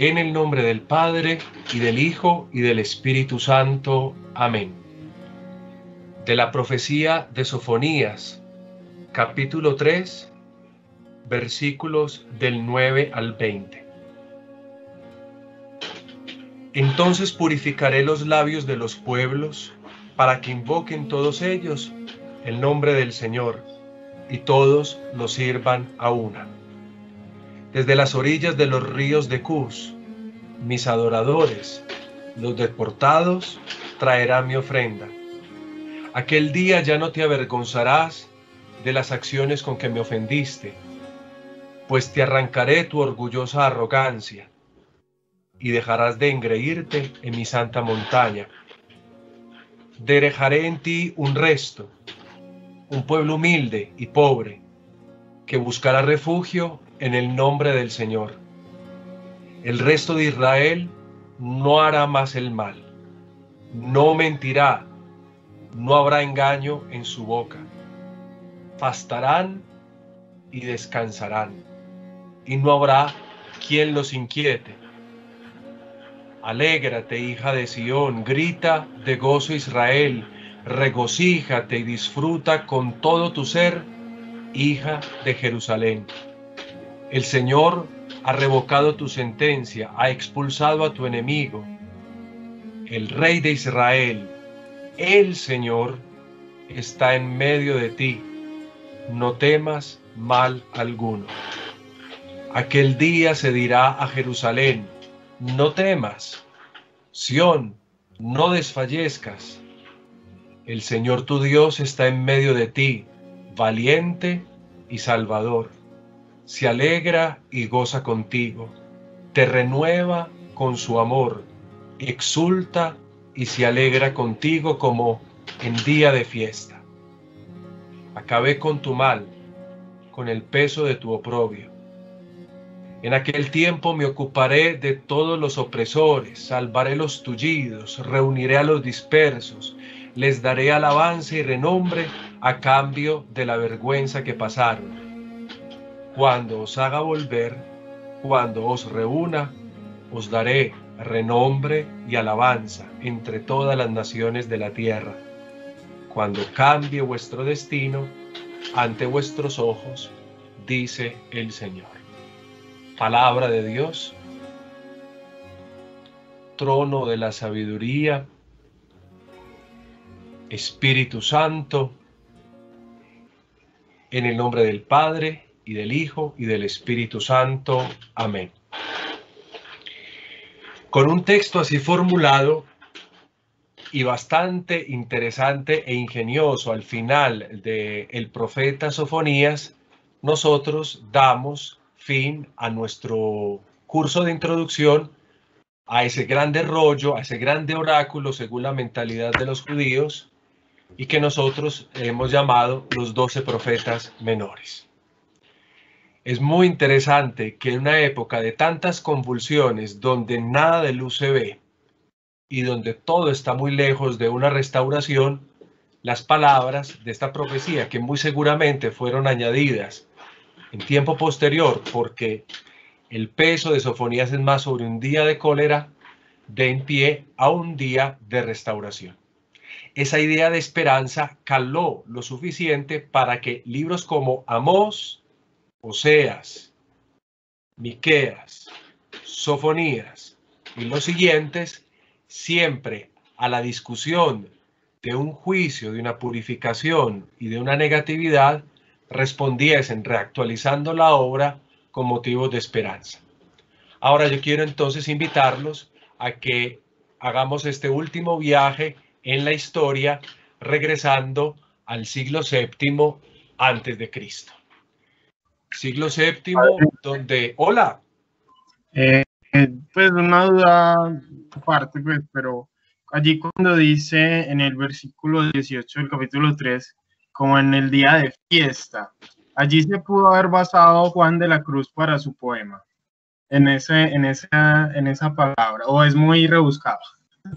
En el nombre del Padre, y del Hijo, y del Espíritu Santo. Amén. De la profecía de Sofonías, capítulo 3, versículos del 9 al 20. Entonces purificaré los labios de los pueblos, para que invoquen todos ellos el nombre del Señor, y todos lo sirvan a una. Desde las orillas de los ríos de Cus, mis adoradores, los deportados, traerán mi ofrenda. Aquel día ya no te avergonzarás de las acciones con que me ofendiste, pues te arrancaré tu orgullosa arrogancia y dejarás de engreírte en mi santa montaña. Dejaré en ti un resto, un pueblo humilde y pobre, que buscará refugio en el nombre del Señor. El resto de Israel no hará más el mal, no mentirá, no habrá engaño en su boca. Fastarán y descansarán, y no habrá quien los inquiete. Alégrate, hija de Sión, grita de gozo Israel, regocíjate y disfruta con todo tu ser, hija de Jerusalén. El Señor ha revocado tu sentencia, ha expulsado a tu enemigo. El Rey de Israel, el Señor, está en medio de ti. No temas mal alguno. Aquel día se dirá a Jerusalén: no temas, Sión, no desfallezcas. El Señor tu Dios está en medio de ti, valiente y salvador. Se alegra y goza contigo, te renueva con su amor, exulta y se alegra contigo como en día de fiesta. Acabé con tu mal, con el peso de tu oprobio. En aquel tiempo me ocuparé de todos los opresores, salvaré los tullidos, reuniré a los dispersos, les daré alabanza y renombre a cambio de la vergüenza que pasaron. Cuando os haga volver, cuando os reúna, os daré renombre y alabanza entre todas las naciones de la tierra. Cuando cambie vuestro destino ante vuestros ojos, dice el Señor. Palabra de Dios, trono de la sabiduría, Espíritu Santo, en el nombre del Padre, y del Hijo, y del Espíritu Santo. Amén. Con un texto así formulado y bastante interesante e ingenioso al final del profeta Sofonías, nosotros damos fin a nuestro curso de introducción a ese grande rollo, a ese grande oráculo según la mentalidad de los judíos, y que nosotros hemos llamado los 12 profetas menores. Es muy interesante que en una época de tantas convulsiones, donde nada de luz se ve y donde todo está muy lejos de una restauración, las palabras de esta profecía, que muy seguramente fueron añadidas en tiempo posterior, porque el peso de Sofonías es más sobre un día de cólera, den pie a un día de restauración. Esa idea de esperanza caló lo suficiente para que libros como Amós, Oseas, Miqueas, Sofonías y los siguientes, siempre a la discusión de un juicio, de una purificación y de una negatividad, respondiesen reactualizando la obra con motivos de esperanza. Ahora yo quiero entonces invitarlos a que hagamos este último viaje en la historia, regresando al siglo VII antes de Cristo. Siglo VII, donde... ¡Hola! Pues una duda aparte, pues, pero allí cuando dice en el versículo 18 del capítulo 3, como en el día de fiesta, allí se pudo haber basado Juan de la Cruz para su poema, en esa palabra, o es muy rebuscado.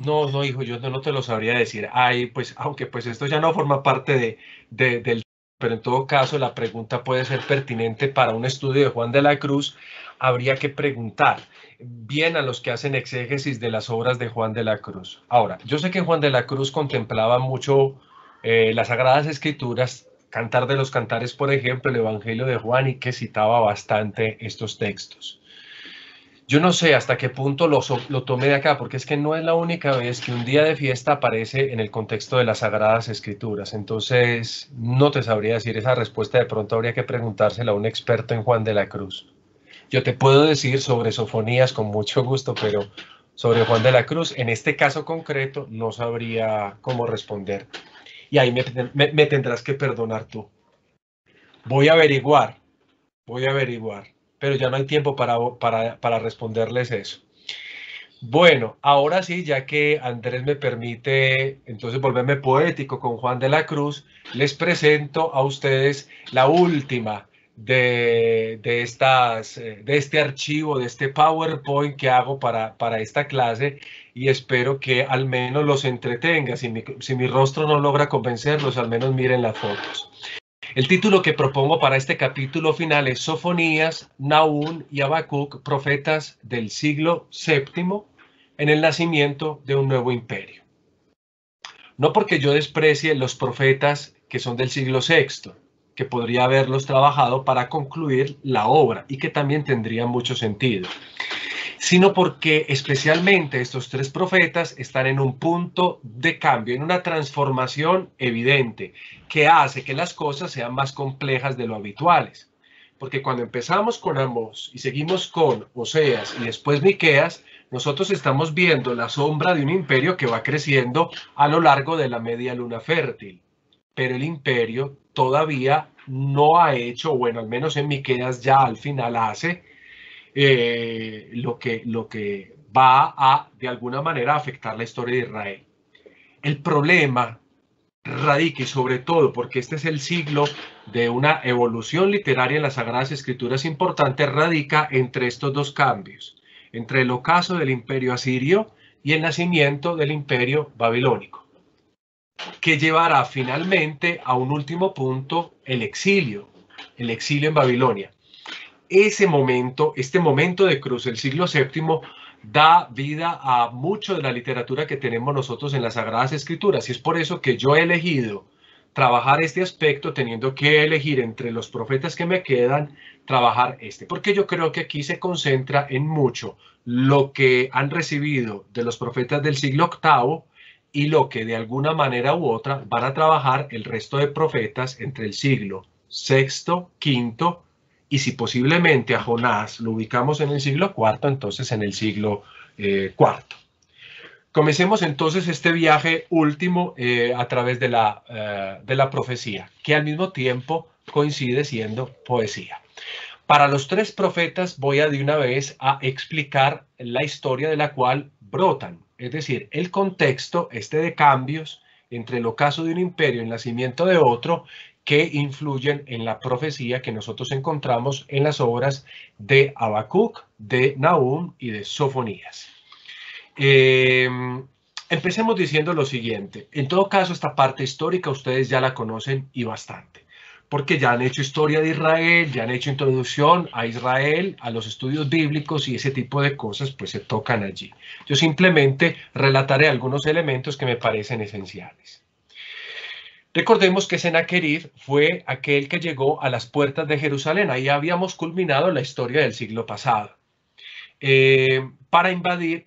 No, hijo, yo no te lo sabría decir. Ay, pues, aunque pues esto ya no forma parte del pero en todo caso la pregunta puede ser pertinente para un estudio de Juan de la Cruz. Habría que preguntar bien a los que hacen exégesis de las obras de Juan de la Cruz. Ahora, yo sé que Juan de la Cruz contemplaba mucho las Sagradas Escrituras, Cantar de los Cantares, por ejemplo, el Evangelio de Juan, y que citaba bastante estos textos. Yo no sé hasta qué punto lo tomé de acá, porque es que no es la única vez que un día de fiesta aparece en el contexto de las Sagradas Escrituras. Entonces, no te sabría decir esa respuesta. De pronto habría que preguntársela a un experto en Juan de la Cruz. Yo te puedo decir sobre Sofonías con mucho gusto, pero sobre Juan de la Cruz, en este caso concreto, no sabría cómo responder. Y ahí me tendrás que perdonar tú. Voy a averiguar. Pero ya no hay tiempo para responderles eso. Bueno, ahora sí, ya que Andrés me permite entonces volverme poético con Juan de la Cruz, les presento a ustedes la última de este archivo, de este PowerPoint que hago para esta clase, y espero que al menos los entretenga. Si mi rostro no logra convencerlos, al menos miren las fotos. El título que propongo para este capítulo final es Sofonías, Nahum y Habacuc, profetas del siglo VII, en el nacimiento de un nuevo imperio. No porque yo desprecie los profetas que son del siglo VI, que podría haberlos trabajado para concluir la obra y que también tendría mucho sentido, sino porque especialmente estos tres profetas están en un punto de cambio, en una transformación evidente, que hace que las cosas sean más complejas de lo habituales. Porque cuando empezamos con Amós y seguimos con Oseas y después Miqueas, nosotros estamos viendo la sombra de un imperio que va creciendo a lo largo de la media luna fértil. Pero el imperio todavía no ha hecho, bueno, al menos en Miqueas ya al final hace, lo que va a, de alguna manera, afectar la historia de Israel. El problema radica, y sobre todo porque este es el siglo de una evolución literaria en las Sagradas Escrituras importante, radica entre estos dos cambios, entre el ocaso del imperio asirio y el nacimiento del imperio babilónico, que llevará finalmente a un último punto, el exilio en Babilonia. Este momento de cruz, el siglo VII, da vida a mucho de la literatura que tenemos nosotros en las Sagradas Escrituras, y es por eso que yo he elegido trabajar este aspecto, teniendo que elegir entre los profetas que me quedan, trabajar porque yo creo que aquí se concentra en mucho lo que han recibido de los profetas del siglo VIII y lo que de alguna manera u otra van a trabajar el resto de profetas entre el siglo VI, V, y si posiblemente a Jonás lo ubicamos en el siglo IV, entonces en el siglo IV. Comencemos entonces este viaje último a través de la profecía, que al mismo tiempo coincide siendo poesía. Para los tres profetas voy a de una vez a explicar la historia de la cual brotan, es decir, el contexto de cambios entre el ocaso de un imperio y el nacimiento de otro, que influyen en la profecía que nosotros encontramos en las obras de Habacuc, de Nahum y de Sofonías. Empecemos diciendo lo siguiente. En todo caso, esta parte histórica ustedes ya la conocen y bastante, porque ya han hecho historia de Israel, ya han hecho introducción a Israel, a los estudios bíblicos, y ese tipo de cosas pues se tocan allí. Yo simplemente relataré algunos elementos que me parecen esenciales. Recordemos que Sennacherib fue aquel que llegó a las puertas de Jerusalén. Ahí habíamos culminado la historia del siglo pasado. Para invadir,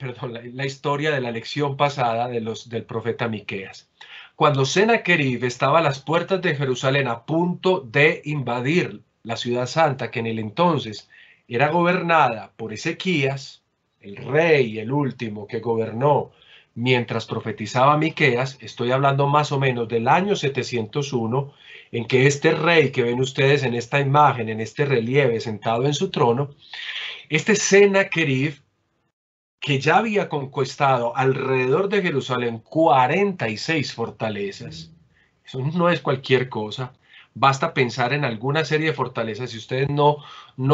la historia de la lección pasada del profeta Miqueas. Cuando Sennacherib estaba a las puertas de Jerusalén a punto de invadir la ciudad santa, que en el entonces era gobernada por Ezequías, el rey, el último que gobernó mientras profetizaba Miqueas, estoy hablando más o menos del año 701, en que este rey que ven ustedes en esta imagen, en este relieve sentado en su trono, Sennacherib, que ya había conquistado alrededor de Jerusalén 46 fortalezas, eso no es cualquier cosa, Basta pensar en alguna serie de fortalezas. Si ustedes no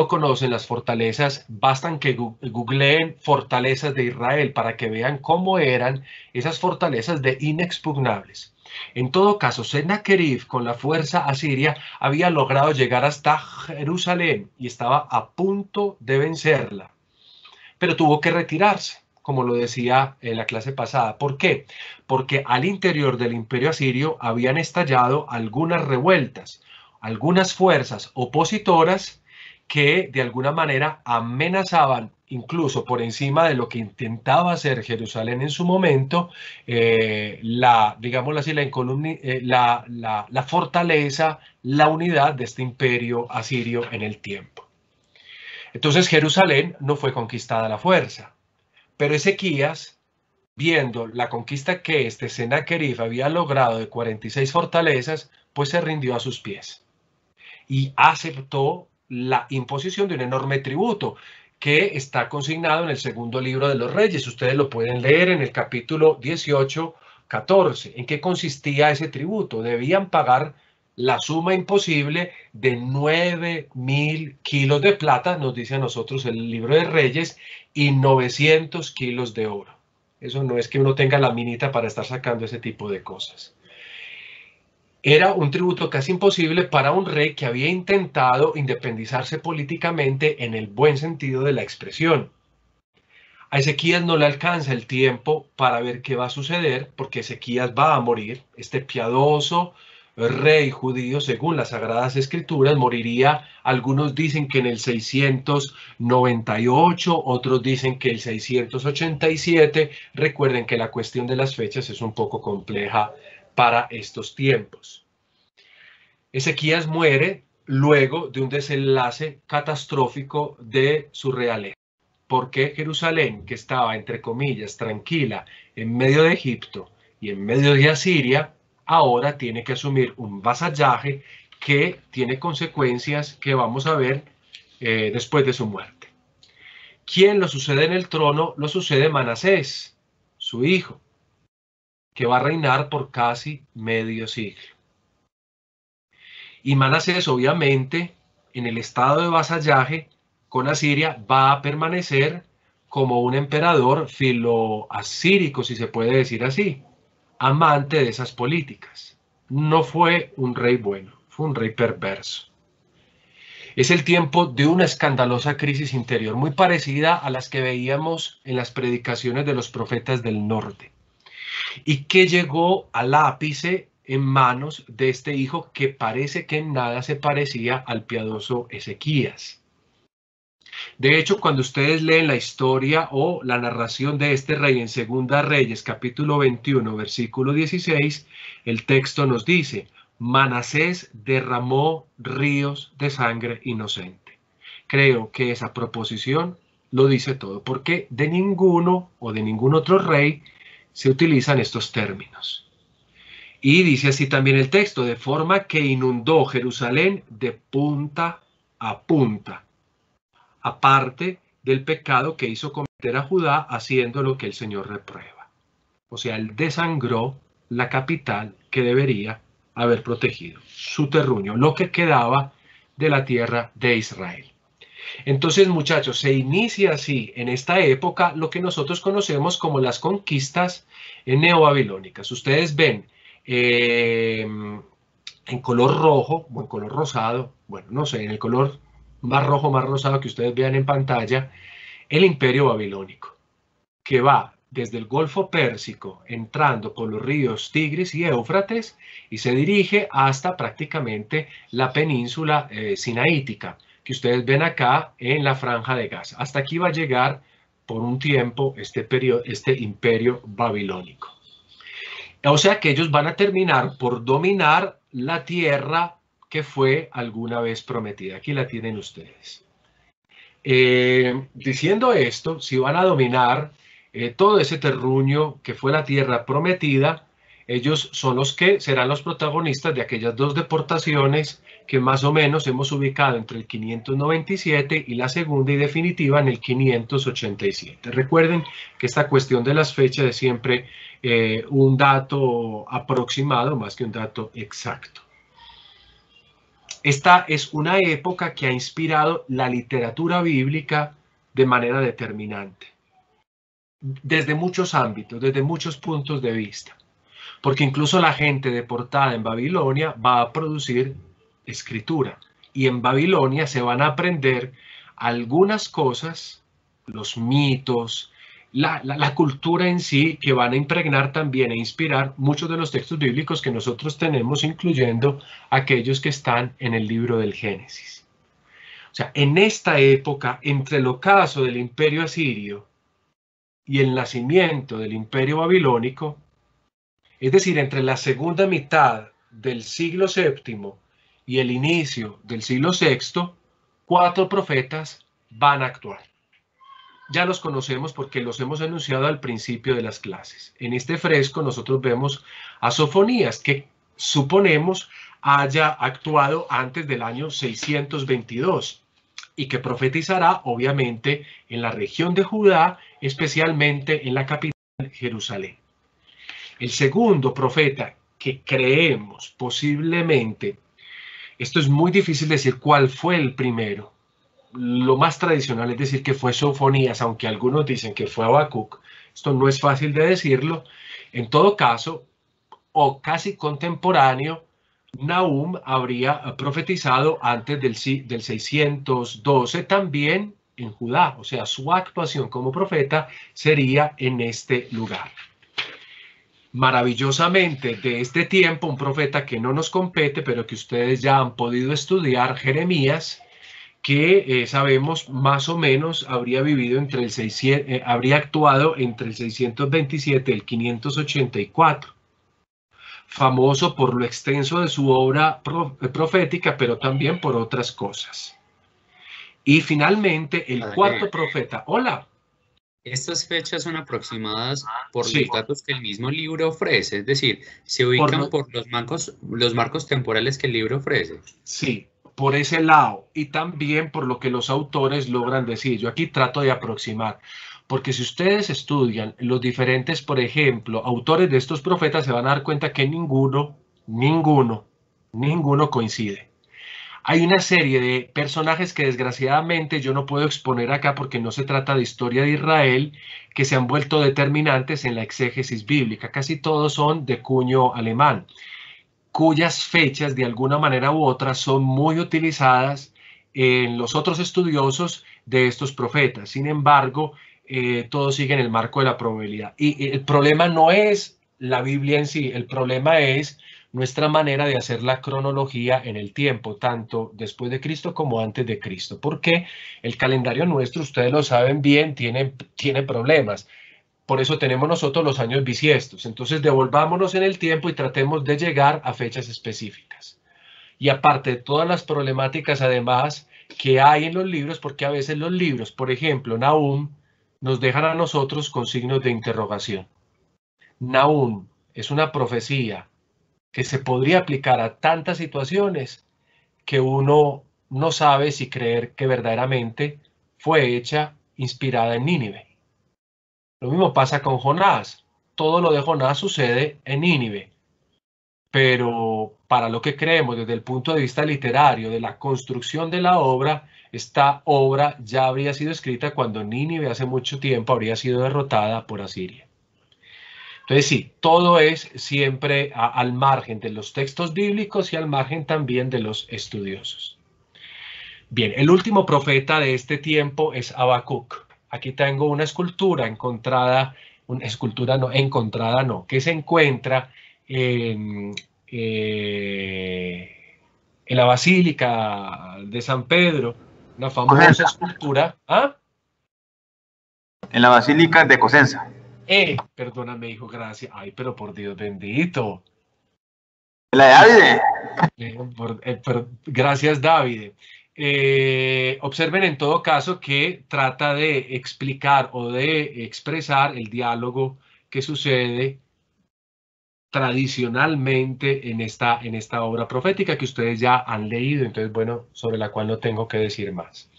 conocen las fortalezas, bastan que googleen fortalezas de Israel para que vean cómo eran esas fortalezas de inexpugnables. En todo caso, Sennacherib con la fuerza asiria había logrado llegar hasta Jerusalén y estaba a punto de vencerla, pero tuvo que retirarse, como lo decía en la clase pasada. ¿Por qué? Porque al interior del imperio asirio habían estallado algunas revueltas, algunas fuerzas opositoras que de alguna manera amenazaban, incluso por encima de lo que intentaba hacer Jerusalén en su momento, digámoslo así, la fortaleza, la unidad de este imperio asirio en el tiempo. Entonces Jerusalén no fue conquistada a la fuerza, pero Ezequías, viendo la conquista que Sennacherib había logrado de 46 fortalezas, pues se rindió a sus pies y aceptó la imposición de un enorme tributo que está consignado en el segundo libro de los Reyes. Ustedes lo pueden leer en el capítulo 18, 14. ¿En qué consistía ese tributo? Debían pagar la suma imposible de 9.000 kilos de plata, nos dice a nosotros el libro de Reyes, y 900 kilos de oro. Eso no es que uno tenga la minita para estar sacando ese tipo de cosas. Era un tributo casi imposible para un rey que había intentado independizarse políticamente en el buen sentido de la expresión. A Ezequías no le alcanza el tiempo para ver qué va a suceder, porque Ezequías va a morir. Este piadoso rey judío, según las Sagradas Escrituras, moriría. Algunos dicen que en el 698, otros dicen que el 687. Recuerden que la cuestión de las fechas es un poco compleja para estos tiempos. Ezequías muere luego de un desenlace catastrófico de su realeza, porque Jerusalén, que estaba entre comillas tranquila en medio de Egipto y en medio de Asiria, ahora tiene que asumir un vasallaje que tiene consecuencias que vamos a ver después de su muerte. ¿Quién lo sucede en el trono? Lo sucede Manasés, su hijo, que va a reinar por casi medio siglo. Y Manasés, obviamente, en el estado de vasallaje con Asiria, va a permanecer como un emperador filoasírico, si se puede decir así, amante de esas políticas. No fue un rey bueno, fue un rey perverso. Es el tiempo de una escandalosa crisis interior, muy parecida a las que veíamos en las predicaciones de los profetas del norte, y que llegó al ápice en manos de este hijo que parece que en nada se parecía al piadoso Ezequías. De hecho, cuando ustedes leen la historia o la narración de este rey en Segunda Reyes, capítulo 21, versículo 16, el texto nos dice: Manasés derramó ríos de sangre inocente. Creo que esa proposición lo dice todo, porque de ninguno o de ningún otro rey se utilizan estos términos. Y dice así también el texto: de forma que inundó Jerusalén de punta a punta, aparte del pecado que hizo cometer a Judá, haciendo lo que el Señor reprueba. O sea, él desangró la capital que debería haber protegido, su terruño, lo que quedaba de la tierra de Israel. Entonces, muchachos, se inicia así en esta época lo que nosotros conocemos como las conquistas neobabilónicas. Ustedes ven en color rojo o en color rosado, bueno, no sé, en el color más rojo, más rosado que ustedes vean en pantalla, el imperio babilónico, que va desde el Golfo Pérsico, entrando por los ríos Tigris y Éufrates, y se dirige hasta prácticamente la península sinaítica, que ustedes ven acá en la Franja de Gaza. Hasta aquí va a llegar por un tiempo este imperio babilónico. O sea que ellos van a terminar por dominar la tierra que fue alguna vez prometida. Aquí la tienen ustedes. Diciendo esto, si van a dominar todo ese terruño que fue la tierra prometida, ellos son los que serán los protagonistas de aquellas dos deportaciones que más o menos hemos ubicado entre el 597 y la segunda y definitiva en el 587. Recuerden que esta cuestión de las fechas es siempre un dato aproximado más que un dato exacto. Esta es una época que ha inspirado la literatura bíblica de manera determinante, desde muchos ámbitos, desde muchos puntos de vista, porque incluso la gente deportada en Babilonia va a producir escritura, y en Babilonia se van a aprender algunas cosas, los mitos, la cultura en sí, que van a impregnar también e inspirar muchos de los textos bíblicos que nosotros tenemos, incluyendo aquellos que están en el libro del Génesis. O sea, en esta época, entre el ocaso del imperio asirio y el nacimiento del imperio babilónico, es decir, entre la segunda mitad del siglo VII y el inicio del siglo VI, 4 profetas van a actuar. Ya los conocemos porque los hemos enunciado al principio de las clases. En este fresco nosotros vemos a Sofonías, que suponemos haya actuado antes del año 622 y que profetizará obviamente en la región de Judá, especialmente en la capital, Jerusalén. El segundo profeta que creemos posiblemente, esto es muy difícil decir cuál fue el primero, lo más tradicional es decir que fue Sofonías, aunque algunos dicen que fue Habacuc. Esto no es fácil de decirlo. En todo caso, o casi contemporáneo, Nahum habría profetizado antes del 612 también en Judá. O sea, su actuación como profeta sería en este lugar. Maravillosamente, de este tiempo, un profeta que no nos compete, pero que ustedes ya han podido estudiar, Jeremías, que sabemos más o menos habría vivido entre el 600, habría actuado entre el 627 y el 584. Famoso por lo extenso de su obra profética, pero también por otras cosas. Y finalmente, el cuarto profeta. Hola. Estas fechas son aproximadas por los datos que el mismo libro ofrece, es decir, se ubican por los marcos temporales que el libro ofrece. Sí, por ese lado, y también por lo que los autores logran decir. Yo aquí trato de aproximar, porque si ustedes estudian los diferentes, por ejemplo, autores de estos profetas, se van a dar cuenta que ninguno coincide. Hay una serie de personajes que desgraciadamente yo no puedo exponer acá porque no se trata de historia de Israel, que se han vuelto determinantes en la exégesis bíblica. Casi todos son de cuño alemán, cuyas fechas de alguna manera u otra son muy utilizadas en los otros estudiosos de estos profetas. Sin embargo, todo sigue en el marco de la probabilidad. Y el problema no es la Biblia en sí, el problema es nuestra manera de hacer la cronología en el tiempo, tanto después de Cristo como antes de Cristo, porque el calendario nuestro, ustedes lo saben bien, tiene problemas. Por eso tenemos nosotros los años bisiestos. Entonces devolvámonos en el tiempo y tratemos de llegar a fechas específicas. Y aparte de todas las problemáticas además que hay en los libros, porque a veces los libros, por ejemplo, Nahum, nos dejan a nosotros con signos de interrogación. Nahum es una profecía que se podría aplicar a tantas situaciones que uno no sabe si creer que verdaderamente fue hecha inspirada en Nínive. Lo mismo pasa con Jonás. Todo lo de Jonás sucede en Nínive. Pero para lo que creemos desde el punto de vista literario, de la construcción de la obra, esta obra ya habría sido escrita cuando Nínive hace mucho tiempo habría sido derrotada por Asiria. Entonces sí, todo es siempre al margen de los textos bíblicos y al margen también de los estudiosos. Bien, el último profeta de este tiempo es Habacuc. Aquí tengo una escultura que se encuentra en la Basílica de San Pedro, una famosa escultura. ¿Ah? En la Basílica de Cosenza. Perdóname, hijo, gracias. Ay, pero por Dios bendito. La de David. Gracias, David. Observen en todo caso que trata de explicar o de expresar el diálogo que sucede tradicionalmente en esta obra profética que ustedes ya han leído, entonces, bueno, sobre la cual no tengo que decir más.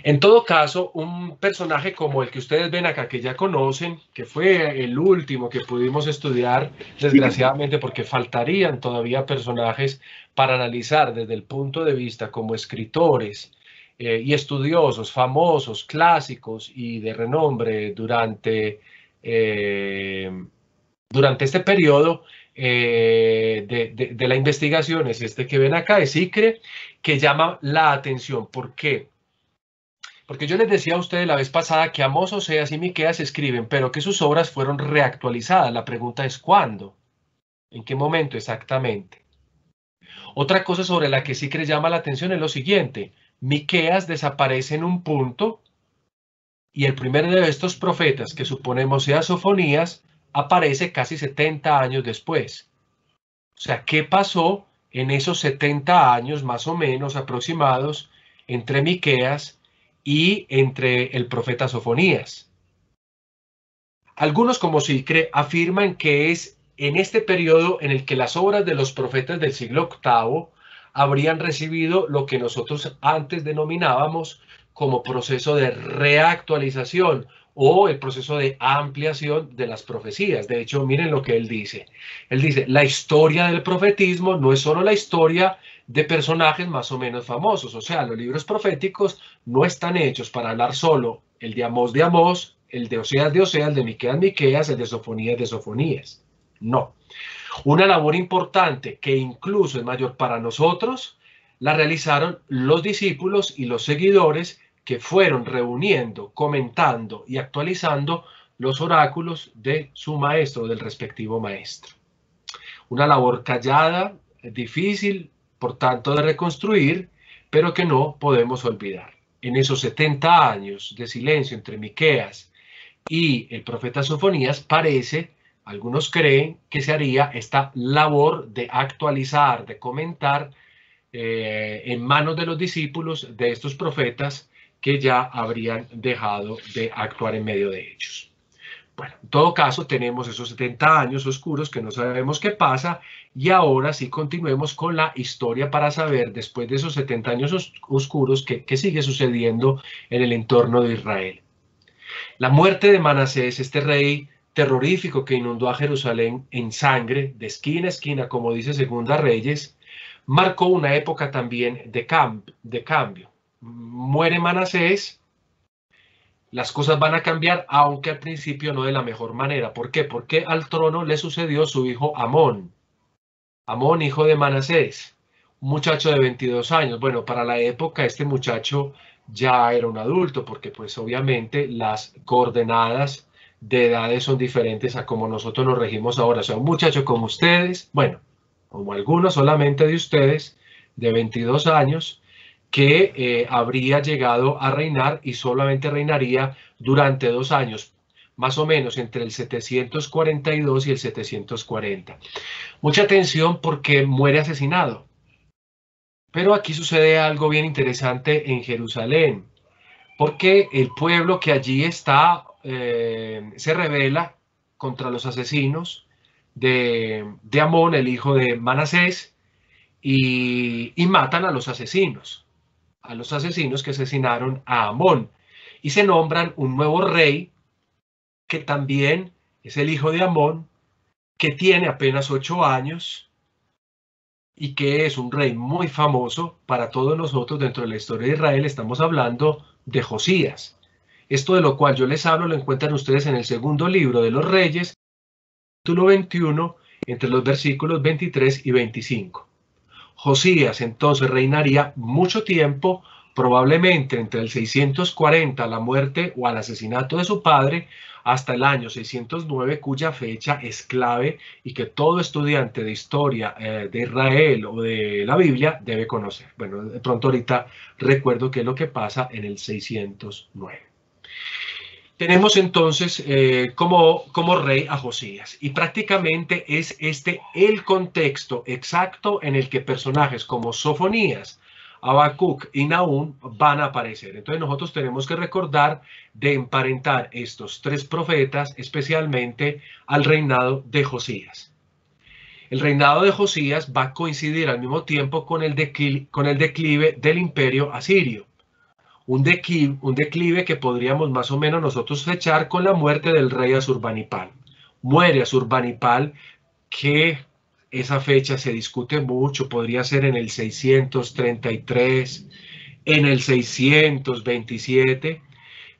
En todo caso, un personaje como el que ustedes ven acá, que ya conocen, que fue el último que pudimos estudiar, desgraciadamente, porque faltarían todavía personajes para analizar desde el punto de vista como escritores y estudiosos, famosos, clásicos y de renombre durante este periodo de la investigación, es este que ven acá, es ICRE, que llama la atención. ¿Por qué? Porque yo les decía a ustedes la vez pasada que Amós, Oseas y Miqueas escriben, pero que sus obras fueron reactualizadas. La pregunta es ¿cuándo? ¿En qué momento exactamente? Otra cosa sobre la que sí que les llama la atención es lo siguiente. Miqueas desaparece en un punto y el primero de estos profetas, que suponemos sea Sofonías, aparece casi 70 años después. O sea, ¿qué pasó en esos 70 años más o menos aproximados entre Miqueas y entre el profeta Sofonías? Algunos, como Sicre, afirman que es en este periodo en el que las obras de los profetas del siglo VIII habrían recibido lo que nosotros antes denominábamos como proceso de reactualización o el proceso de ampliación de las profecías. De hecho, miren lo que él dice. Él dice, la historia del profetismo no es solo la historia de personajes más o menos famosos. O sea, los libros proféticos no están hechos para hablar solo el de Amós, el de Oseas, el de Miqueas, el de Sofonías. No. Una labor importante que incluso es mayor para nosotros, la realizaron los discípulos y los seguidores que fueron reuniendo, comentando y actualizando los oráculos de su maestro, del respectivo maestro. Una labor callada, difícil, por tanto, de reconstruir, pero que no podemos olvidar. En esos 70 años de silencio entre Miqueas y el profeta Sofonías, parece, algunos creen, que se haría esta labor de actualizar, de comentar en manos de los discípulos de estos profetas que ya habrían dejado de actuar en medio de ellos. Bueno, en todo caso, tenemos esos 70 años oscuros que no sabemos qué pasa, y ahora sí continuemos con la historia para saber, después de esos 70 años oscuros, qué sigue sucediendo en el entorno de Israel. La muerte de Manasés, este rey terrorífico que inundó a Jerusalén en sangre, de esquina a esquina, como dice Segunda Reyes, marcó una época también de cambio. Muere Manasés, las cosas van a cambiar, aunque al principio no de la mejor manera. ¿Por qué? Porque al trono le sucedió su hijo Amón. Amón, hijo de Manasés, un muchacho de 22 años. Bueno, para la época este muchacho ya era un adulto, porque pues obviamente las coordenadas de edades son diferentes a como nosotros nos regimos ahora. O sea, un muchacho como ustedes, bueno, como algunos solamente de ustedes, de 22 años, que habría llegado a reinar y solamente reinaría durante 2 años, más o menos entre el 742 y el 740. Mucha atención porque muere asesinado. Pero aquí sucede algo bien interesante en Jerusalén, porque el pueblo que allí está se rebela contra los asesinos de Amón, el hijo de Manasés, y matan a los asesinos que asesinaron a Amón, y se nombran un nuevo rey que también es el hijo de Amón, que tiene apenas 8 años y que es un rey muy famoso para todos nosotros dentro de la historia de Israel. Estamos hablando de Josías. Esto de lo cual yo les hablo lo encuentran ustedes en el segundo libro de los Reyes, capítulo 21, entre los versículos 23 y 25. Josías entonces reinaría mucho tiempo, probablemente entre el 640, la muerte o al asesinato de su padre, hasta el año 609, cuya fecha es clave y que todo estudiante de historia de Israel o de la Biblia debe conocer. Bueno, de pronto ahorita recuerdo qué es lo que pasa en el 609. Tenemos entonces como rey a Josías, y prácticamente es este el contexto exacto en el que personajes como Sofonías, Habacuc y Nahum van a aparecer. Entonces nosotros tenemos que recordar de emparentar estos 3 profetas especialmente al reinado de Josías. El reinado de Josías va a coincidir al mismo tiempo con el declive del imperio asirio. un declive que podríamos más o menos nosotros fechar con la muerte del rey Asurbanipal. Muere Asurbanipal, que esa fecha se discute mucho, podría ser en el 633, en el 627,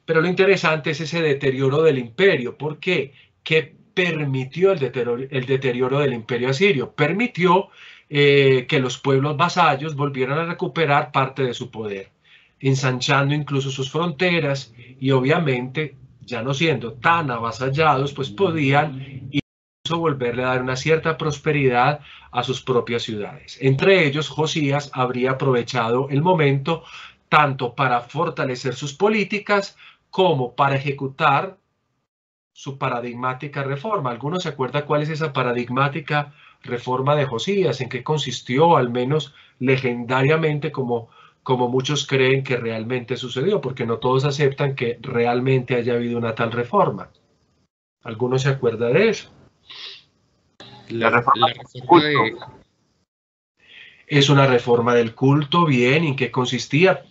pero lo interesante es ese deterioro del imperio. ¿Por qué? ¿Qué permitió el deterioro del imperio asirio? Permitió que los pueblos vasallos volvieran a recuperar parte de su poder, ensanchando incluso sus fronteras y obviamente, ya no siendo tan avasallados, pues podían volverle a dar una cierta prosperidad a sus propias ciudades. Entre ellos, Josías habría aprovechado el momento tanto para fortalecer sus políticas como para ejecutar su paradigmática reforma. ¿Alguno se acuerda cuál es esa paradigmática reforma de Josías? ¿En qué consistió, al menos legendariamente, como muchos creen que realmente sucedió? Porque no todos aceptan que realmente haya habido una tal reforma. ¿Alguno se acuerda de eso? La reforma de... Es una reforma del culto, bien, ¿en qué consistía?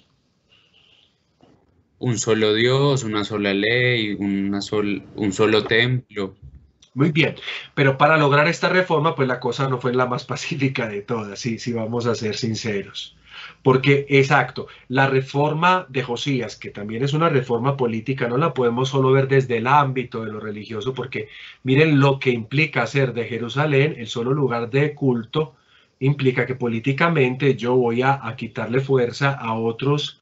Un solo Dios, una sola ley, un solo templo. Muy bien, pero para lograr esta reforma, pues la cosa no fue la más pacífica de todas, si vamos a ser sinceros. Porque, exacto, la reforma de Josías, que también es una reforma política, no la podemos solo ver desde el ámbito de lo religioso, porque miren lo que implica hacer de Jerusalén el solo lugar de culto, implica que políticamente yo voy a quitarle fuerza a otros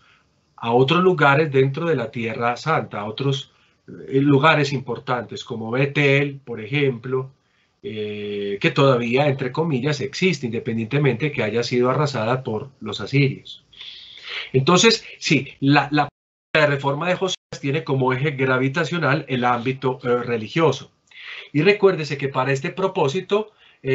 lugares dentro de la Tierra Santa, a otros lugares importantes como Betel, por ejemplo, que todavía, entre comillas, existe, independientemente de que haya sido arrasada por los asirios. Entonces, sí, la reforma de Josías tiene como eje gravitacional el ámbito religioso. Y recuérdese que para este propósito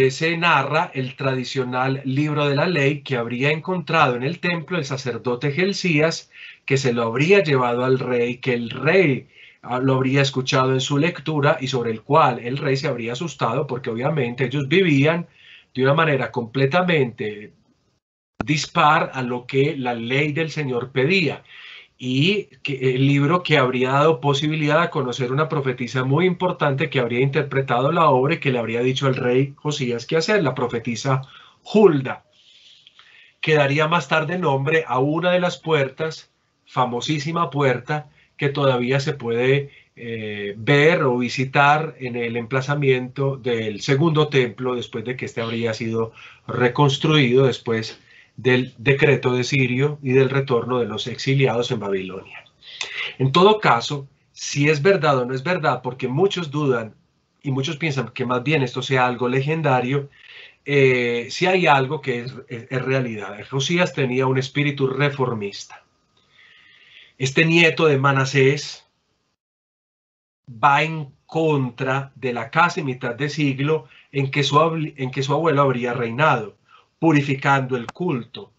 se narra el tradicional libro de la ley que habría encontrado en el templo el sacerdote Gelcías, que se lo habría llevado al rey, que el rey lo habría escuchado en su lectura y sobre el cual el rey se habría asustado porque obviamente ellos vivían de una manera completamente dispar a lo que la ley del Señor pedía. Y el libro que habría dado posibilidad a conocer una profetisa muy importante que habría interpretado la obra y que le habría dicho al rey Josías qué hacer, la profetisa Hulda, que daría más tarde nombre a una de las puertas, famosísima puerta, que todavía se puede ver o visitar en el emplazamiento del segundo templo después de que este habría sido reconstruido después del decreto de Cirio y del retorno de los exiliados en Babilonia. En todo caso, si es verdad o no es verdad, porque muchos dudan y muchos piensan que más bien esto sea algo legendario, si hay algo que es realidad. Josías tenía un espíritu reformista. Este nieto de Manasés va en contra de la casi mitad de siglo en que su abuelo habría reinado, purificando el culto,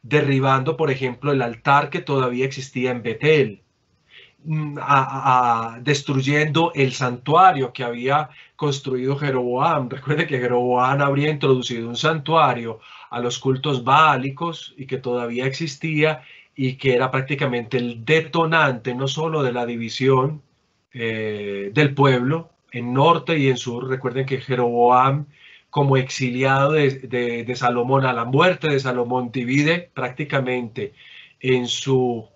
derribando, por ejemplo, el altar que todavía existía en Betel, destruyendo el santuario que había construido Jeroboam. Recuerde que Jeroboam habría introducido un santuario a los cultos bálicos y que todavía existía y que era prácticamente el detonante no solo de la división del pueblo en norte y en sur. Recuerden que Jeroboam, como exiliado de Salomón, a la muerte de Salomón, divide prácticamente en su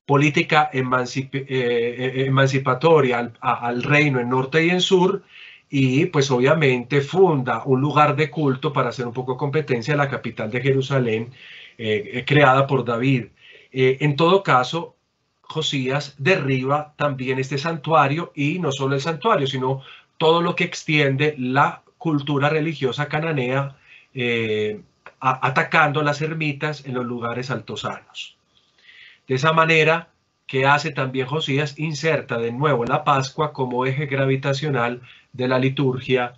política emancipatoria al reino en norte y en sur, y pues obviamente funda un lugar de culto para hacer un poco competencia a la capital de Jerusalén, creada por David. En todo caso, Josías derriba también este santuario, y no solo el santuario, sino todo lo que extiende la cultura religiosa cananea, atacando las ermitas en los lugares altosanos. De esa manera, ¿qué hace también Josías? Inserta de nuevo la Pascua como eje gravitacional de la liturgia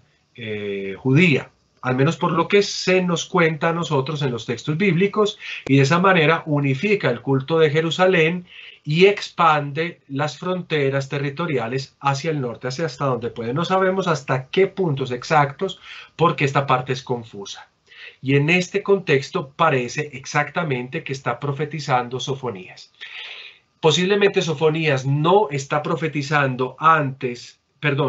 judía, al menos por lo que se nos cuenta a nosotros en los textos bíblicos, y de esa manera unifica el culto de Jerusalén y expande las fronteras territoriales hacia el norte, hacia hasta donde puede. No sabemos hasta qué puntos exactos, porque esta parte es confusa. Y en este contexto parece exactamente que está profetizando Sofonías. Posiblemente Sofonías no está profetizando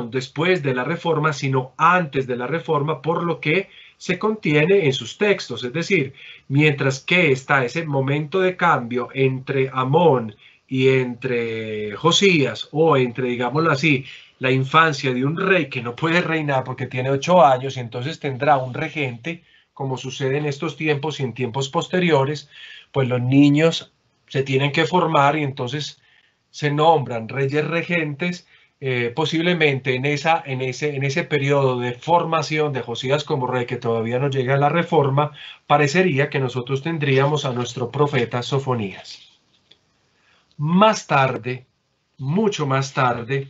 después de la reforma, sino antes de la reforma, por lo que se contiene en sus textos. Es decir, mientras que está ese momento de cambio entre Amón y entre Josías, o entre, digámoslo así, la infancia de un rey que no puede reinar porque tiene 8 años y entonces tendrá un regente, como sucede en estos tiempos y en tiempos posteriores, pues los niños se tienen que formar y entonces se nombran reyes regentes. Posiblemente en ese periodo de formación de Josías como rey, que todavía no llega a la reforma, parecería que nosotros tendríamos a nuestro profeta Sofonías. Más tarde, mucho más tarde,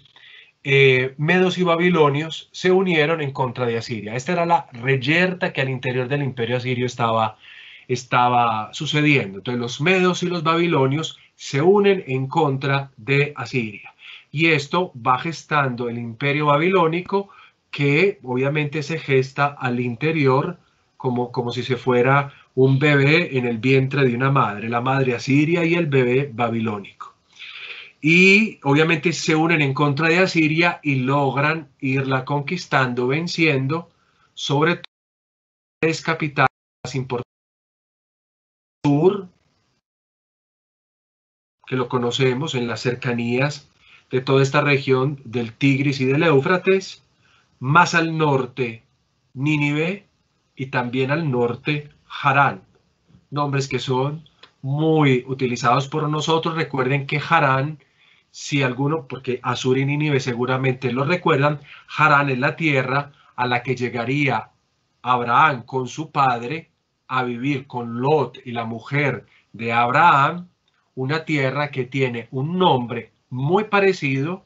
medos y babilonios se unieron en contra de Asiria. Esta era la reyerta que al interior del imperio asirio estaba sucediendo. Entonces los medos y los babilonios se unen en contra de Asiria. Y esto va gestando el imperio babilónico, que obviamente se gesta al interior como si se fuera un bebé en el vientre de una madre, la madre asiria y el bebé babilónico. Y obviamente se unen en contra de Asiria y logran irla conquistando, venciendo, sobre todo tres capitales importantes. Sur, que lo conocemos en las cercanías de toda esta región del Tigris y del Éufrates, más al norte Nínive y también al norte Harán, nombres que son muy utilizados por nosotros. Recuerden que Harán, si alguno, porque Asur y Nínive seguramente lo recuerdan, Harán es la tierra a la que llegaría Abraham con su padre a vivir con Lot y la mujer de Abraham, una tierra que tiene un nombre muy parecido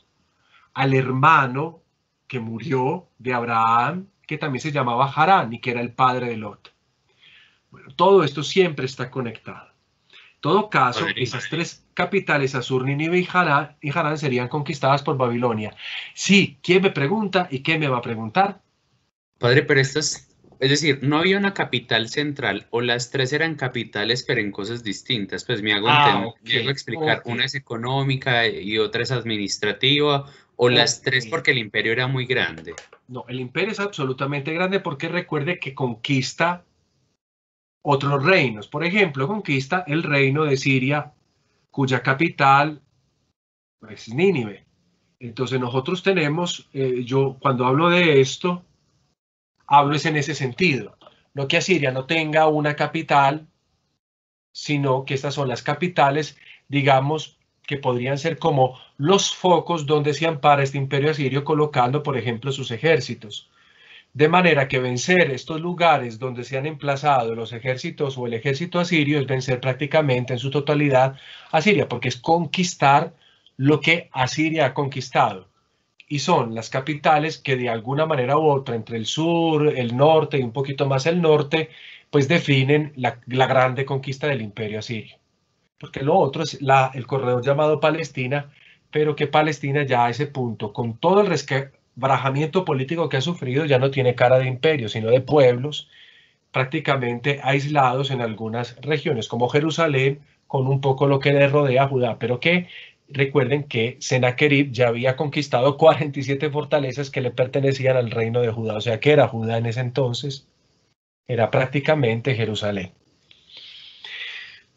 al hermano que murió de Abraham, que también se llamaba Harán y que era el padre de Lot. Bueno, todo esto siempre está conectado. En todo caso, esas tres capitales, Asur, Nínive y Harán, serían conquistadas por Babilonia. Sí, ¿quién me pregunta y qué me va a preguntar? Padre, pero es decir, no había una capital central, o las tres eran capitales, pero en cosas distintas. Pues me hago explicar, una es económica y otra es administrativa, o las tres porque el imperio era muy grande. No, el imperio es absolutamente grande porque recuerde que conquista otros reinos. Por ejemplo, conquista el reino de Siria, cuya capital es Nínive. Entonces nosotros tenemos, yo cuando hablo de esto, hablo es en ese sentido. No que Asiria no tenga una capital, sino que estas son las capitales, digamos, que podrían ser como los focos donde se ampara este imperio asirio colocando, por ejemplo, sus ejércitos. De manera que vencer estos lugares donde se han emplazado los ejércitos o el ejército asirio es vencer prácticamente en su totalidad a Siria, porque es conquistar lo que Asiria ha conquistado. Y son las capitales que de alguna manera u otra, entre el sur, el norte y un poquito más el norte, pues definen la grande conquista del imperio asirio. Porque lo otro es el corredor llamado Palestina, pero que Palestina ya a ese punto, con todo el resquebrajamiento político que ha sufrido, ya no tiene cara de imperio, sino de pueblos prácticamente aislados en algunas regiones, como Jerusalén, con un poco lo que le rodea a Judá, pero que recuerden que Sennacherib ya había conquistado 47 fortalezas que le pertenecían al reino de Judá, o sea que era Judá en ese entonces, era prácticamente Jerusalén.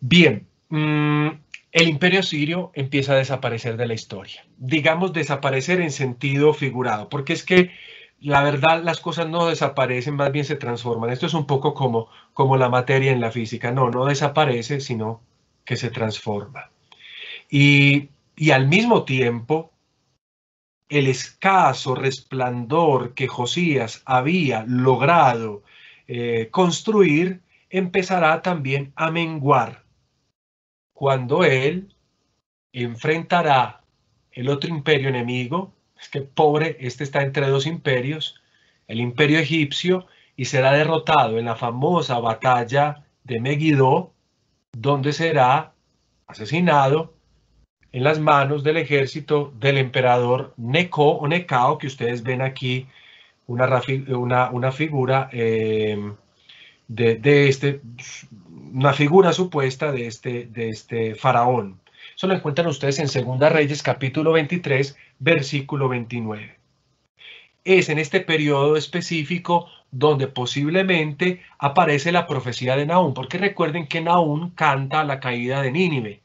Bien, el imperio asirio empieza a desaparecer de la historia. Digamos desaparecer en sentido figurado, porque es que la verdad las cosas no desaparecen, más bien se transforman. Esto es un poco como la materia en la física. No desaparece, sino que se transforma. Y al mismo tiempo, el escaso resplandor que Josías había logrado construir empezará también a menguar cuando él enfrentará el otro imperio enemigo. Es que pobre, este está entre dos imperios, el imperio egipcio, y será derrotado en la famosa batalla de Megiddo, donde será asesinado en las manos del ejército del emperador Neco o Necao, que ustedes ven aquí una figura una figura supuesta de este faraón. Eso lo encuentran ustedes en Segunda Reyes, capítulo 23, versículo 29. Es en este periodo específico donde posiblemente aparece la profecía de Nahum, porque recuerden que Nahum canta la caída de Nínive.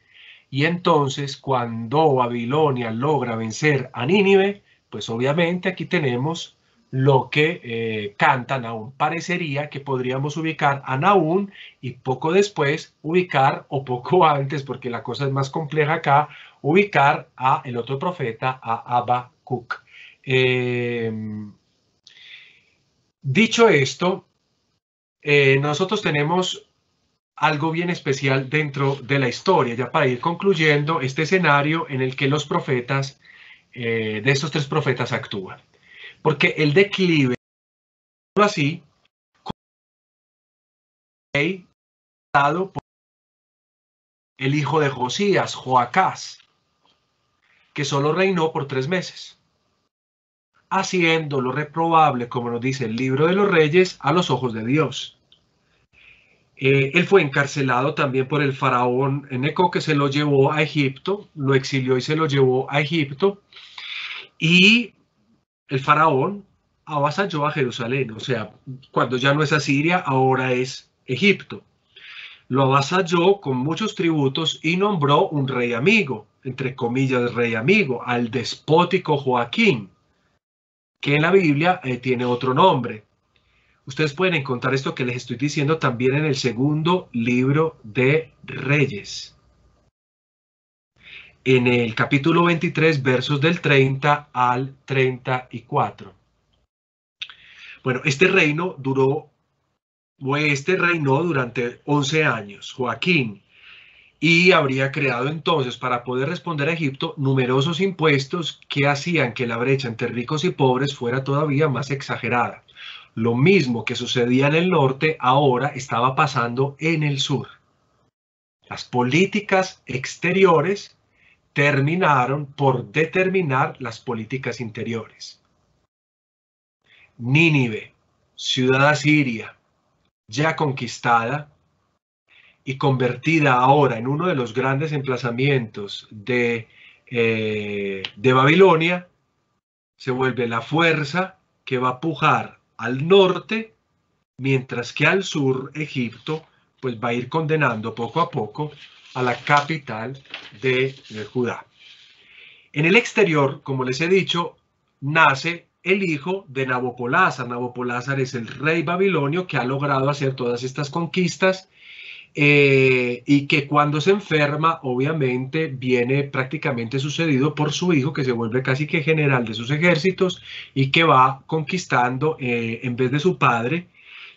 Y entonces, cuando Babilonia logra vencer a Nínive, pues obviamente aquí tenemos lo que canta Nahum. Parecería que podríamos ubicar a Nahum y poco después ubicar, o poco antes, porque la cosa es más compleja acá, ubicar a el otro profeta, a Habacuc. Dicho esto, nosotros tenemos algo bien especial dentro de la historia, ya para ir concluyendo este escenario en el que los profetas, de estos tres profetas actúan. Porque el declive, así, dado por el hijo de Josías, Joacás, que solo reinó por 3 meses, haciendo lo reprobable, como nos dice el libro de los Reyes, a los ojos de Dios. Él fue encarcelado también por el faraón Neco, que se lo llevó a Egipto, lo exilió y se lo llevó a Egipto, y el faraón avasalló a Jerusalén, o sea, cuando ya no es Asiria, ahora es Egipto. Lo avasalló con muchos tributos y nombró un rey amigo, entre comillas rey amigo, al despótico Joaquín, que en la Biblia tiene otro nombre. Ustedes pueden encontrar esto que les estoy diciendo también en el segundo libro de Reyes. En el capítulo 23, versos del 30 al 34. Bueno, este reinó durante 11 años, Joaquín, y habría creado entonces, para poder responder a Egipto, numerosos impuestos que hacían que la brecha entre ricos y pobres fuera todavía más exagerada. Lo mismo que sucedía en el norte, ahora estaba pasando en el sur. Las políticas exteriores terminaron por determinar las políticas interiores. Nínive, ciudad asiria, ya conquistada y convertida ahora en uno de los grandes emplazamientos de Babilonia, se vuelve la fuerza que va a pujar al norte, mientras que al sur Egipto pues va a ir condenando poco a poco a la capital de Judá. En el exterior, como les he dicho, nace el hijo de Nabopolázar. Nabopolázar es el rey babilonio que ha logrado hacer todas estas conquistas y que cuando se enferma, obviamente, viene prácticamente sucedido por su hijo, que se vuelve casi que general de sus ejércitos y que va conquistando en vez de su padre,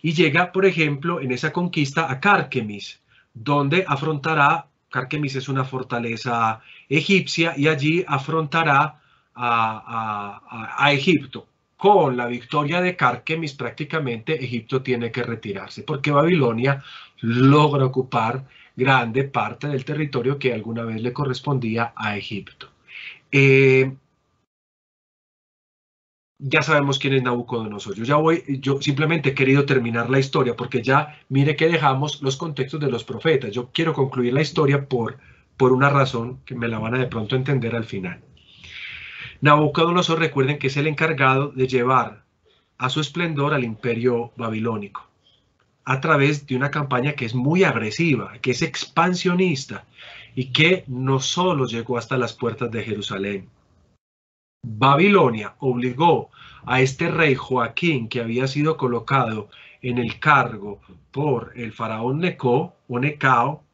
y llega, por ejemplo, en esa conquista a Cárquemis, donde afrontará, Cárquemis es una fortaleza egipcia, y allí afrontará a Egipto. Con la victoria de Cárquemis, prácticamente Egipto tiene que retirarse, porque Babilonia logra ocupar grande parte del territorio que alguna vez le correspondía a Egipto. Ya sabemos quién es Nabucodonosor. Yo simplemente he querido terminar la historia porque ya mire que dejamos los contextos de los profetas. Yo quiero concluir la historia por una razón que me la van a de pronto entender al final. Nabucodonosor, recuerden que es el encargado de llevar a su esplendor al imperio babilónico a través de una campaña que es muy agresiva, que es expansionista y que no solo llegó hasta las puertas de Jerusalén. Babilonia obligó a este rey Joaquín, que había sido colocado en el cargo por el faraón Neco o Necao,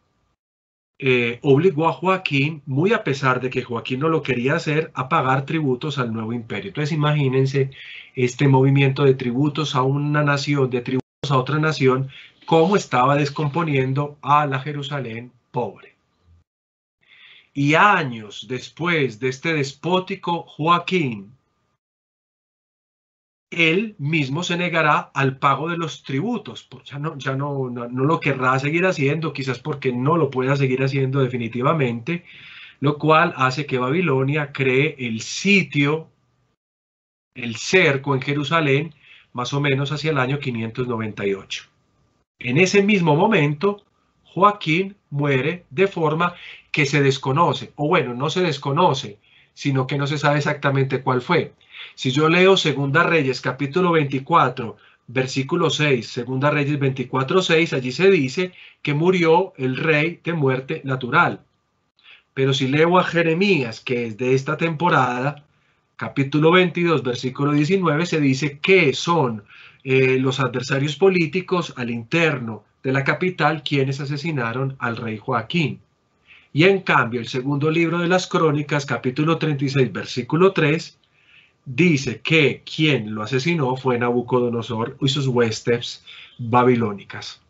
obligó a Joaquín, muy a pesar de que Joaquín no lo quería hacer, a pagar tributos al nuevo imperio. Entonces imagínense este movimiento de tributos a una nación, de tributos a otra nación, cómo estaba descomponiendo a la Jerusalén pobre. Y años después de este despótico Joaquín, él mismo se negará al pago de los tributos, pues ya no lo querrá seguir haciendo, quizás porque no lo pueda seguir haciendo definitivamente, lo cual hace que Babilonia cree el sitio, el cerco en Jerusalén, más o menos hacia el año 598. En ese mismo momento, Joaquín muere de forma que se desconoce, o bueno, no se desconoce, sino que no se sabe exactamente cuál fue. Si yo leo Segunda Reyes, capítulo 24, versículo 6, Segunda Reyes 24, 6, allí se dice que murió el rey de muerte natural. Pero si leo a Jeremías, que es de esta temporada, capítulo 22, versículo 19, se dice que son los adversarios políticos al interno de la capital quienes asesinaron al rey Joaquín. Y en cambio, el segundo libro de las Crónicas, capítulo 36, versículo 3, dice que quien lo asesinó fue Nabucodonosor y sus huestes babilónicas.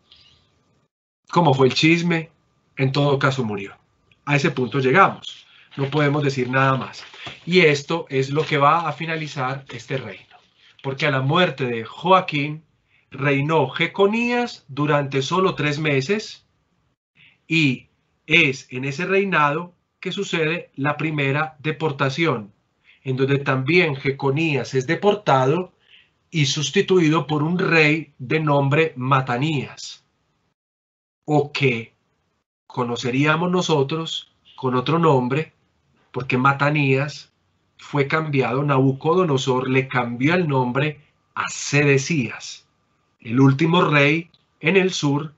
¿Cómo fue el chisme? En todo caso murió. A ese punto llegamos. No podemos decir nada más. Y esto es lo que va a finalizar este reino. Porque a la muerte de Joaquín reinó Jeconías durante solo 3 meses y es en ese reinado que sucede la primera deportación, en donde también Jeconías es deportado y sustituido por un rey de nombre Matanías, o que conoceríamos nosotros con otro nombre, porque Matanías fue cambiado, Nabucodonosor le cambió el nombre a Sedecías, el último rey en el sur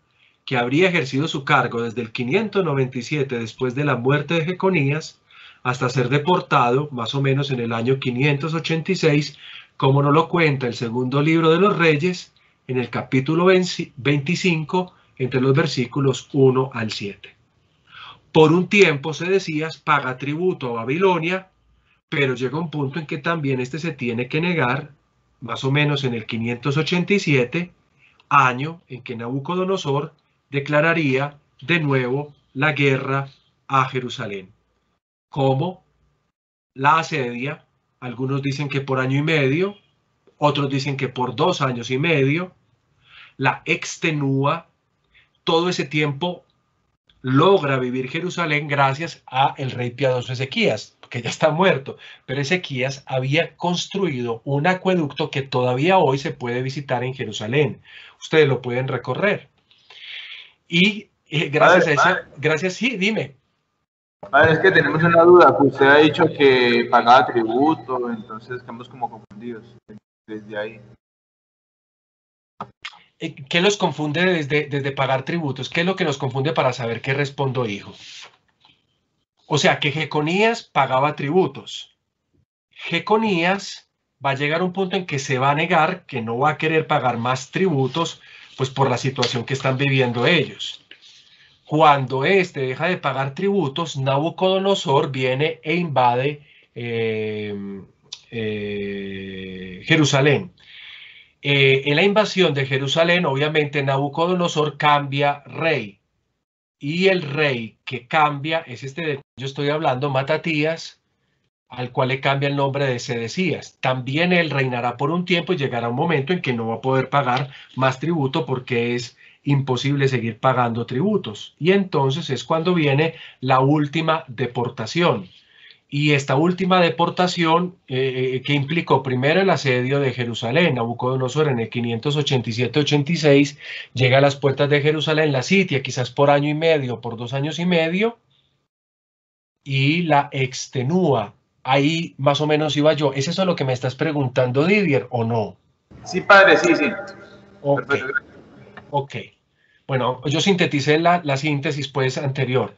que habría ejercido su cargo desde el 597 después de la muerte de Jeconías hasta ser deportado más o menos en el año 586, como nos lo cuenta el segundo libro de los Reyes en el capítulo 25 entre los versículos 1 al 7. Por un tiempo Sedecías paga tributo a Babilonia, pero llega un punto en que también este se tiene que negar, más o menos en el 587, año en que Nabucodonosor declararía de nuevo la guerra a Jerusalén. ¿Cómo? La asedia, algunos dicen que por año y medio, otros dicen que por 2 años y medio, la extenúa, todo ese tiempo logra vivir Jerusalén gracias a el rey piadoso Ezequías, que ya está muerto, pero Ezequías había construido un acueducto que todavía hoy se puede visitar en Jerusalén. Ustedes lo pueden recorrer. Y gracias a ese, gracias, sí, dime. Padre, es que tenemos una duda, que usted ha dicho que pagaba tributo, entonces estamos como confundidos desde ahí. ¿Qué los confunde desde pagar tributos? ¿Qué es lo que nos confunde para saber qué respondo, hijo? O sea, que Jeconías pagaba tributos. Jeconías va a llegar a un punto en que se va a negar, que no va a querer pagar más tributos, pues por la situación que están viviendo ellos. Cuando éste deja de pagar tributos, Nabucodonosor viene e invade Jerusalén. En la invasión de Jerusalén, obviamente Nabucodonosor cambia rey. Y el rey que cambia es este del que yo estoy hablando, Matatías, al cual le cambia el nombre de Sedecías. También él reinará por un tiempo y llegará un momento en que no va a poder pagar más tributo porque es imposible seguir pagando tributos. Y entonces es cuando viene la última deportación. Y esta última deportación que implicó primero el asedio de Jerusalén, Nabucodonosor en el 587-86 llega a las puertas de Jerusalén, la sitia quizás por año y medio, por 2 años y medio, y la extenúa. Ahí más o menos iba yo. ¿Es eso lo que me estás preguntando, Didier, o no? Sí, padre, sí, sí. Ok. Ok. Bueno, yo sinteticé la síntesis pues anterior.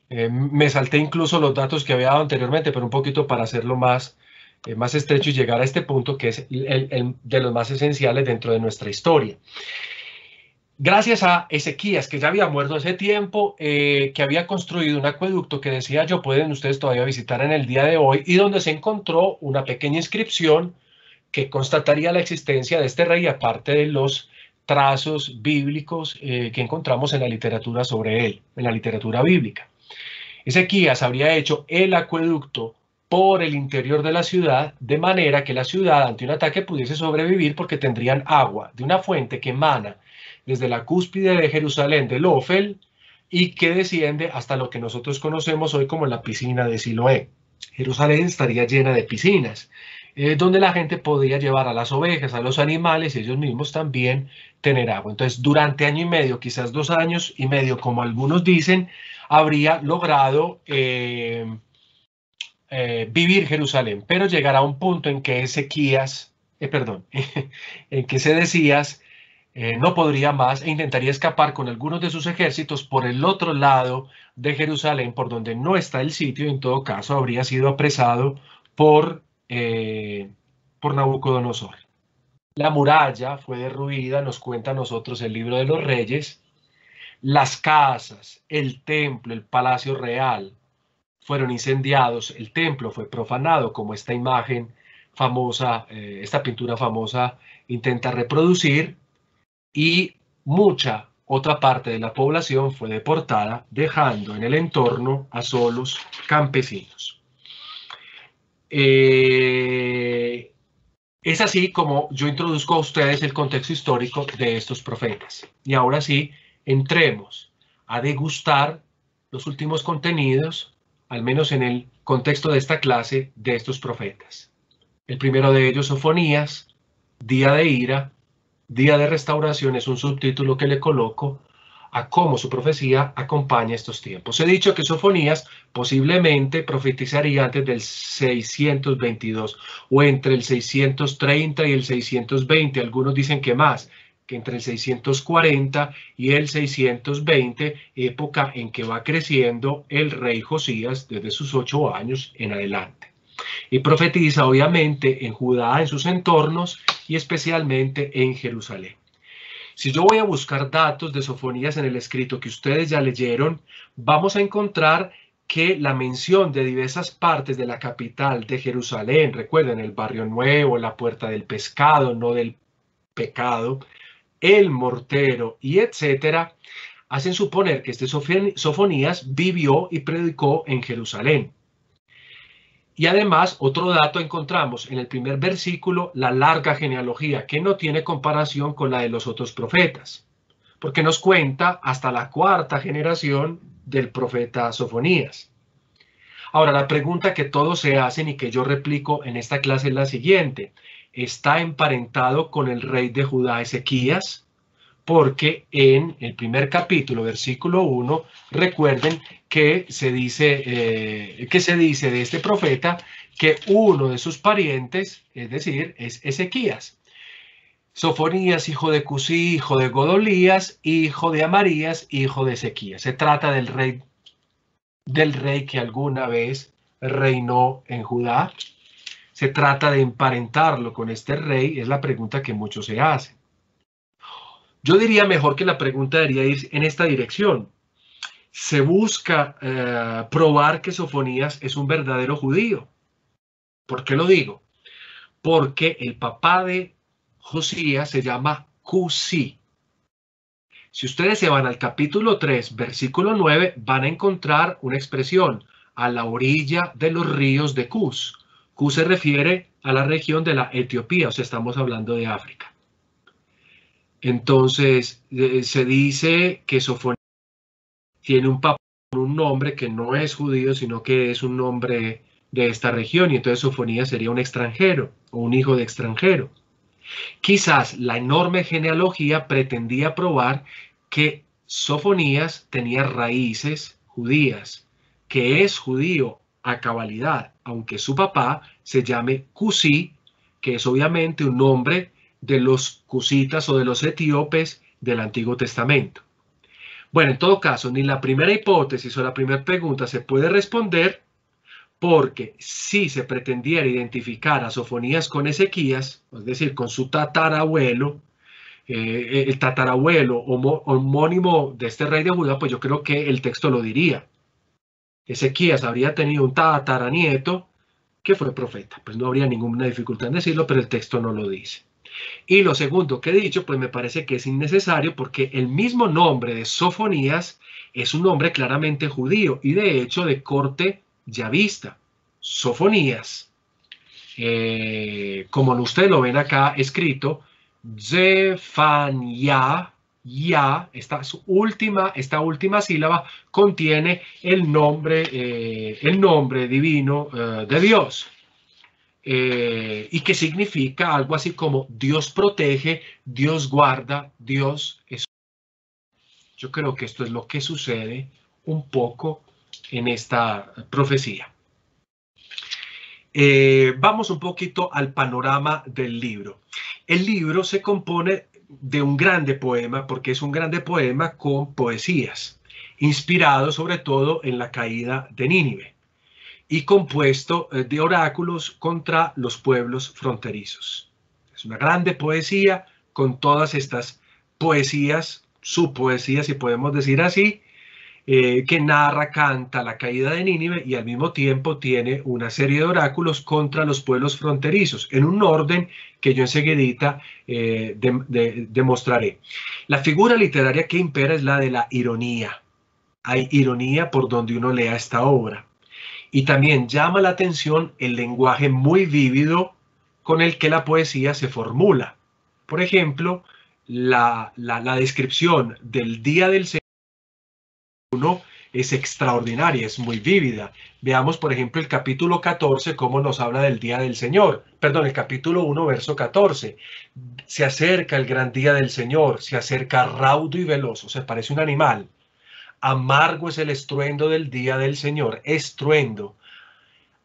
Me salté incluso los datos que había dado anteriormente, pero un poquito para hacerlo más estrecho y llegar a este punto que es el de los más esenciales dentro de nuestra historia. Gracias a Ezequías, que ya había muerto hace tiempo, que había construido un acueducto que decía yo, pueden ustedes todavía visitar en el día de hoy, y donde se encontró una pequeña inscripción que constataría la existencia de este rey, aparte de los trazos bíblicos que encontramos en la literatura sobre él, en la literatura bíblica. Ezequías habría hecho el acueducto por el interior de la ciudad, de manera que la ciudad ante un ataque pudiese sobrevivir porque tendrían agua de una fuente que emana desde la cúspide de Jerusalén del Ofel y que desciende hasta lo que nosotros conocemos hoy como la piscina de Siloé. Jerusalén estaría llena de piscinas. donde la gente podía llevar a las ovejas, a los animales y ellos mismos también tener agua. Entonces, durante año y medio, quizás 2 años y medio, como algunos dicen, habría logrado vivir Jerusalén, pero llegará un punto en que Ezequías, en que Sedecías no podría más e intentaría escapar con algunos de sus ejércitos por el otro lado de Jerusalén, por donde no está el sitio, y en todo caso habría sido apresado por Nabucodonosor. La muralla fue derruida, nos cuenta a nosotros el libro de los Reyes. Las casas, el templo, el palacio real fueron incendiados, el templo fue profanado, como esta imagen famosa, esta pintura famosa intenta reproducir, y mucha otra parte de la población fue deportada, dejando en el entorno a solos campesinos. Es así como yo introduzco a ustedes el contexto histórico de estos profetas. Y ahora sí, entremos a degustar los últimos contenidos, al menos en el contexto de esta clase, de estos profetas. El primero de ellos, Sofonías, Día de ira, Día de restauración, es un subtítulo que le coloco a cómo su profecía acompaña estos tiempos. He dicho que Sofonías posiblemente profetizaría antes del 622 o entre el 630 y el 620. Algunos dicen que más, que entre el 640 y el 620, época en que va creciendo el rey Josías desde sus 8 años en adelante. Y profetiza obviamente en Judá, en sus entornos, y especialmente en Jerusalén. Si yo voy a buscar datos de Sofonías en el escrito que ustedes ya leyeron, vamos a encontrar que la mención de diversas partes de la capital de Jerusalén, recuerden, el Barrio Nuevo, la Puerta del Pescado, no del pecado, el Mortero y etcétera, hacen suponer que este Sofonías vivió y predicó en Jerusalén. Y además, otro dato, encontramos en el primer versículo la larga genealogía, que no tiene comparación con la de los otros profetas, porque nos cuenta hasta la 4ª generación del profeta Sofonías. Ahora, la pregunta que todos se hacen y que yo replico en esta clase es la siguiente: ¿está emparentado con el rey de Judá, Ezequías? Porque en el primer capítulo, versículo 1, recuerden que se dice de este profeta que uno de sus parientes, es decir, es Ezequías. Sofonías, hijo de Cusí, hijo de Godolías, hijo de Amarías, hijo de Ezequías. Se trata del rey que alguna vez reinó en Judá. Se trata de emparentarlo con este rey, es la pregunta que muchos se hacen. Yo diría mejor que la pregunta debería ir en esta dirección. Se busca probar que Sofonías es un verdadero judío. ¿Por qué lo digo? Porque el papá de Josías se llama Cusí. Si ustedes se van al capítulo 3, versículo 9, van a encontrar una expresión: a la orilla de los ríos de Cus. Cus se refiere a la región de la Etiopía, o sea, estamos hablando de África. Entonces, se dice que Sofonías tiene un papá con un nombre que no es judío, sino que es un nombre de esta región, y entonces Sofonías sería un extranjero o un hijo de extranjero. Quizás la enorme genealogía pretendía probar que Sofonías tenía raíces judías, que es judío a cabalidad, aunque su papá se llame Cusí, que es obviamente un nombre de los cusitas o de los etíopes del Antiguo Testamento. Bueno, en todo caso, ni la primera hipótesis o la primera pregunta se puede responder, porque si se pretendiera identificar a Sofonías con Ezequías, es decir, con su tatarabuelo, el tatarabuelo homónimo de este rey de Judá, pues yo creo que el texto lo diría. Ezequías habría tenido un tataranieto que fue profeta. Pues no habría ninguna dificultad en decirlo, pero el texto no lo dice. Y lo segundo que he dicho, pues me parece que es innecesario, porque el mismo nombre de Sofonías es un nombre claramente judío y de hecho de corte yavista. Sofonías, como ustedes lo ven acá escrito, Zefania, ya, esta última sílaba contiene el nombre divino de Dios. y que significa algo así como Dios protege, Dios guarda, Dios es. Yo creo que esto es lo que sucede un poco en esta profecía. Vamos un poquito al panorama del libro. El libro se compone de un grande poema, porque es un grande poema con poesías, inspirado sobre todo en la caída de Nínive y compuesto de oráculos contra los pueblos fronterizos. Es una grande poesía con todas estas poesías, subpoesías, si podemos decir así, que narra, canta la caída de Nínive y al mismo tiempo tiene una serie de oráculos contra los pueblos fronterizos, en un orden que yo enseguidita demostraré. La figura literaria que impera es la de la ironía. Hay ironía por donde uno lea esta obra. Y también llama la atención el lenguaje muy vívido con el que la poesía se formula. Por ejemplo, la descripción del día del Señor es extraordinaria, es muy vívida. Veamos, por ejemplo, el capítulo 14, cómo nos habla del día del Señor. Perdón, el capítulo 1, verso 14. Se acerca el gran día del Señor, se acerca raudo y veloz, o sea, parece un animal. Amargo es el estruendo del día del Señor, estruendo.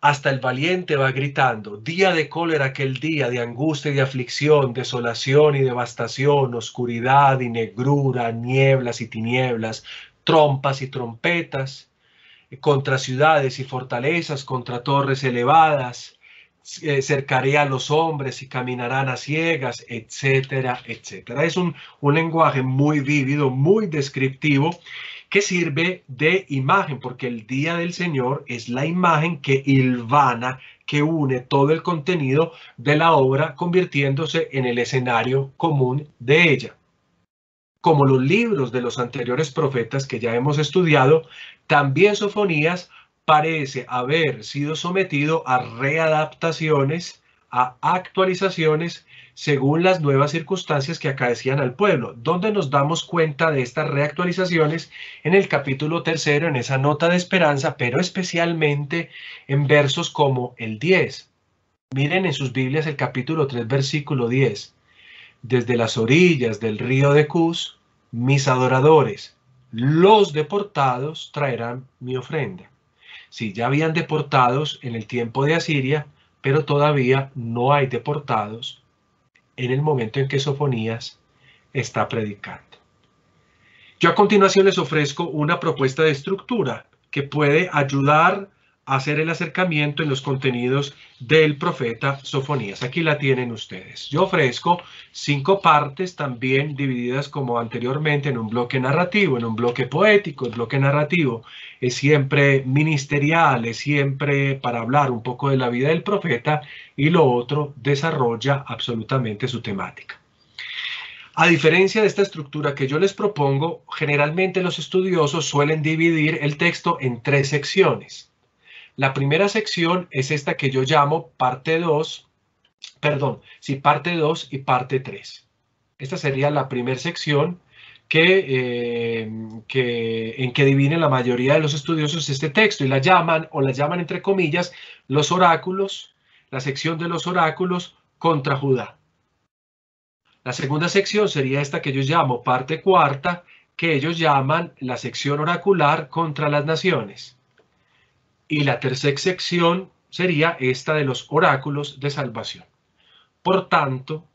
Hasta el valiente va gritando, día de cólera aquel día, de angustia y de aflicción, desolación y devastación, oscuridad y negrura, nieblas y tinieblas, trompas y trompetas, contra ciudades y fortalezas, contra torres elevadas, cercaré a los hombres y caminarán a ciegas, etcétera, etcétera. Es un lenguaje muy vívido, muy descriptivo, que sirve de imagen, porque el día del Señor es la imagen que hilvana, que une todo el contenido de la obra, convirtiéndose en el escenario común de ella. Como los libros de los anteriores profetas que ya hemos estudiado, también Sofonías parece haber sido sometido a readaptaciones, a actualizaciones, según las nuevas circunstancias que acaecían al pueblo, donde nos damos cuenta de estas reactualizaciones en el capítulo 3, en esa nota de esperanza, pero especialmente en versos como el 10. Miren en sus Biblias el capítulo 3, versículo 10. Desde las orillas del río de Cus, mis adoradores, los deportados, traerán mi ofrenda. Sí, ya habían deportados en el tiempo de Asiria, pero todavía no hay deportados en el momento en que Sofonías está predicando. Yo a continuación les ofrezco una propuesta de estructura que puede ayudar a hacer el acercamiento en los contenidos del profeta Sofonías. Aquí la tienen ustedes. Yo ofrezco 5 partes también divididas como anteriormente en un bloque narrativo, en un bloque poético. El bloque narrativo es siempre ministerial, es siempre para hablar un poco de la vida del profeta, y lo otro desarrolla absolutamente su temática. A diferencia de esta estructura que yo les propongo, generalmente los estudiosos suelen dividir el texto en 3 secciones. La primera sección es esta que yo llamo parte 2 y parte 3. Esta sería la primera sección en que dividen la mayoría de los estudiosos este texto, y la llaman entre comillas los oráculos, la sección de los oráculos contra Judá. La segunda sección sería esta que yo llamo parte 4, que ellos llaman la sección oracular contra las naciones. Y la tercera sección sería esta de los oráculos de salvación. Por tanto,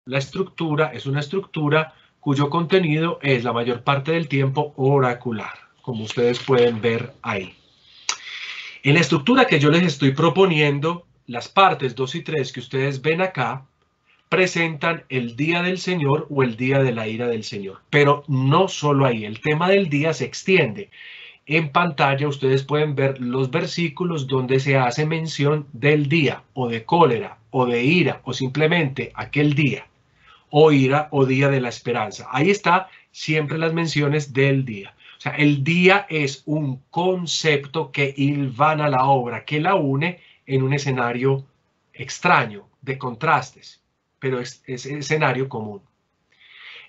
la estructura es una estructura cuyo contenido es la mayor parte del tiempo oracular, como ustedes pueden ver ahí. En la estructura que yo les estoy proponiendo, las partes 2 y 3 que ustedes ven acá presentan el día del Señor o el día de la ira del Señor. Pero no solo ahí, el tema del día se extiende. En pantalla ustedes pueden ver los versículos donde se hace mención del día, o de cólera, o de ira, o simplemente aquel día, o ira, o día de la esperanza. Ahí está siempre las menciones del día. O sea, el día es un concepto que hilvana la obra, que la une en un escenario extraño, de contrastes, pero es escenario común.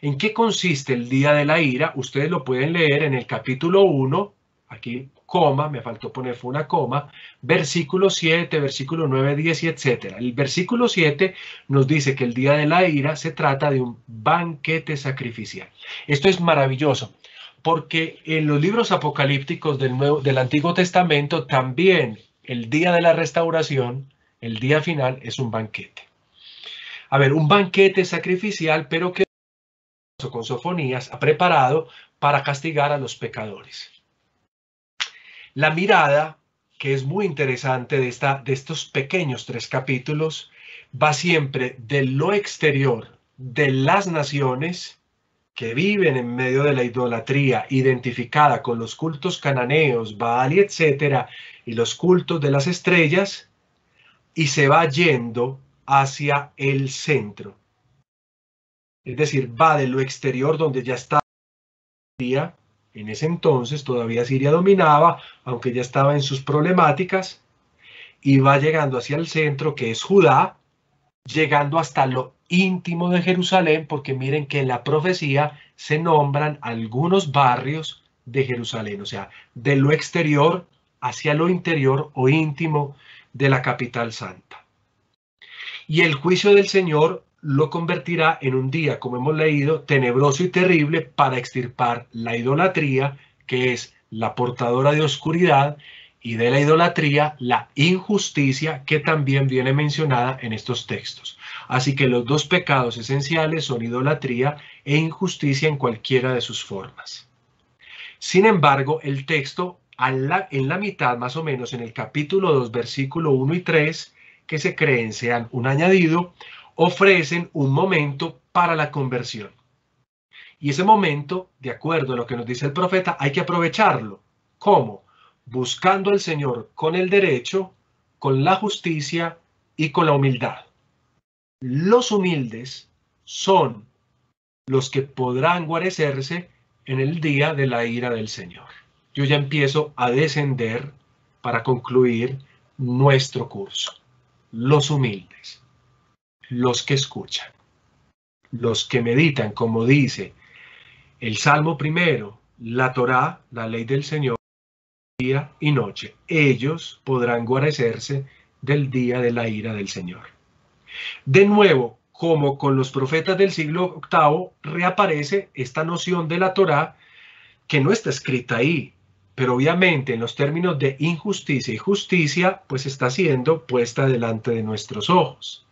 ¿En qué consiste el día de la ira? Ustedes lo pueden leer en el capítulo 1, aquí coma, me faltó poner fue una coma, versículo 7, versículo 9, 10 y etcétera. El versículo 7 nos dice que el día de la ira se trata de un banquete sacrificial. Esto es maravilloso, porque en los libros apocalípticos del Antiguo Testamento también el día de la restauración, el día final, es un banquete. A ver, un banquete sacrificial, pero que con Sofonías ha preparado para castigar a los pecadores. La mirada, que es muy interesante de estos pequeños 3 capítulos, va siempre de lo exterior, de las naciones que viven en medio de la idolatría identificada con los cultos cananeos, Baal y etcétera, y los cultos de las estrellas, y se va yendo hacia el centro. Es decir, va de lo exterior donde ya está Siria, en ese entonces todavía Siria dominaba, aunque ya estaba en sus problemáticas, y va llegando hacia el centro, que es Judá, llegando hasta lo íntimo de Jerusalén, porque miren que en la profecía se nombran algunos barrios de Jerusalén, o sea, de lo exterior hacia lo interior o íntimo de la capital santa. Y el juicio del Señor lo convertirá en un día, como hemos leído, tenebroso y terrible para extirpar la idolatría, que es la portadora de oscuridad, y de la idolatría, la injusticia, que también viene mencionada en estos textos. Así que los 2 pecados esenciales son idolatría e injusticia en cualquiera de sus formas. Sin embargo, el texto, en la mitad más o menos, en el capítulo 2, versículo 1 y 3, que se creen sean un añadido, ofrecen un momento para la conversión. Y ese momento, de acuerdo a lo que nos dice el profeta, hay que aprovecharlo. ¿Cómo? Buscando al Señor con el derecho, con la justicia y con la humildad. Los humildes son los que podrán guarecerse en el día de la ira del Señor. Yo ya empiezo a descender para concluir nuestro curso. Los humildes, los que escuchan, los que meditan, como dice el Salmo primero, la Torá, la ley del Señor, día y noche. Ellos podrán guarecerse del día de la ira del Señor. De nuevo, como con los profetas del siglo VIII, reaparece esta noción de la Torá que no está escrita ahí, pero obviamente en los términos de injusticia y justicia, pues está siendo puesta delante de nuestros ojos.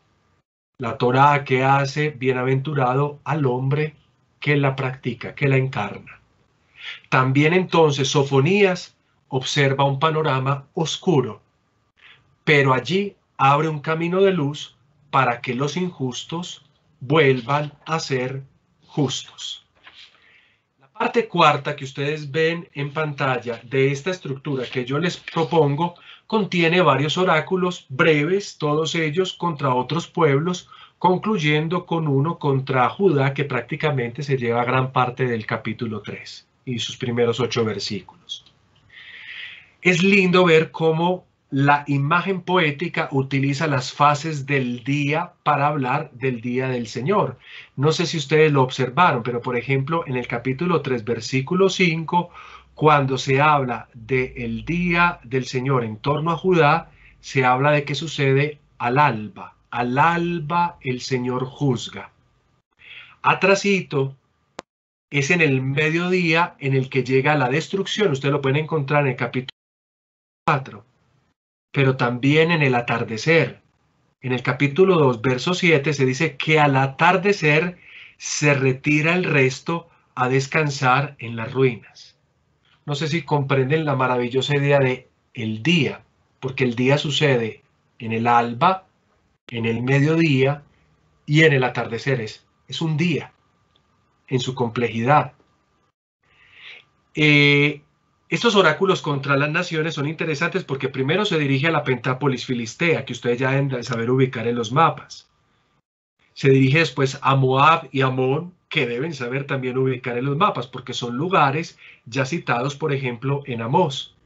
La Torá que hace bienaventurado al hombre que la practica, que la encarna. También entonces Sofonías observa un panorama oscuro, pero allí abre un camino de luz para que los injustos vuelvan a ser justos. La parte cuarta que ustedes ven en pantalla de esta estructura que yo les propongo contiene varios oráculos breves, todos ellos contra otros pueblos, concluyendo con uno contra Judá, que prácticamente se lleva gran parte del capítulo 3 y sus primeros 8 versículos. Es lindo ver cómo la imagen poética utiliza las fases del día para hablar del día del Señor. No sé si ustedes lo observaron, pero por ejemplo en el capítulo 3, versículo 5, cuando se habla del día del Señor en torno a Judá, se habla de que sucede al alba. Al alba el Señor juzga. Atrasito es en el mediodía en el que llega la destrucción. Ustedes lo pueden encontrar en el capítulo 4. Pero también en el atardecer. En el capítulo 2, verso 7, se dice que al atardecer se retira el resto a descansar en las ruinas. No sé si comprenden la maravillosa idea de el día, porque el día sucede en el alba, en el mediodía y en el atardecer. Es un día en su complejidad. Estos oráculos contra las naciones son interesantes porque primero se dirige a la Pentápolis filistea, que ustedes ya deben de saber ubicar en los mapas. Se dirige después a Moab y Amón, que deben saber también ubicar en los mapas, porque son lugares ya citados, por ejemplo, en Amós.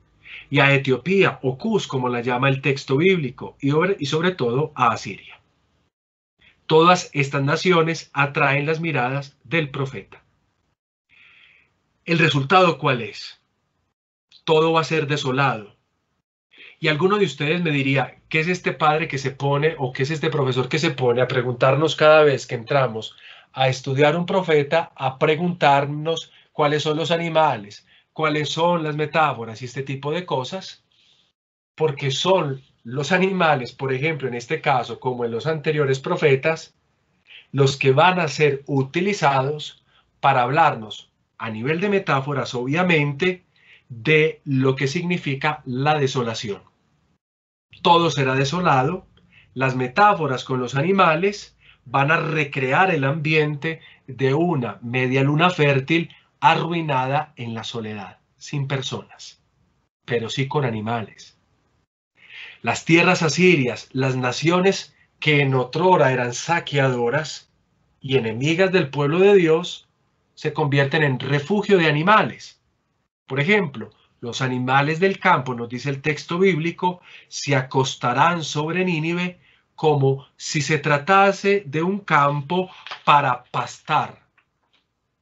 Y a Etiopía, o Cus, como la llama el texto bíblico, y sobre todo a Asiria. Todas estas naciones atraen las miradas del profeta. ¿El resultado cuál es? todo va a ser desolado. Y alguno de ustedes me diría, ¿qué es este padre que se pone o qué es este profesor que se pone a preguntarnos cada vez que entramos a estudiar un profeta, a preguntarnos cuáles son los animales, cuáles son las metáforas y este tipo de cosas? Porque son los animales, por ejemplo, en este caso, como en los anteriores profetas, los que van a ser utilizados para hablarnos a nivel de metáforas, obviamente, de lo que significa la desolación. Todo será desolado. Las metáforas con los animales van a recrear el ambiente de una media luna fértil arruinada en la soledad, sin personas, pero sí con animales. Las tierras asirias, las naciones que en otrora eran saqueadoras y enemigas del pueblo de Dios, se convierten en refugio de animales. Por ejemplo, los animales del campo, nos dice el texto bíblico, se acostarán sobre Nínive como si se tratase de un campo para pastar.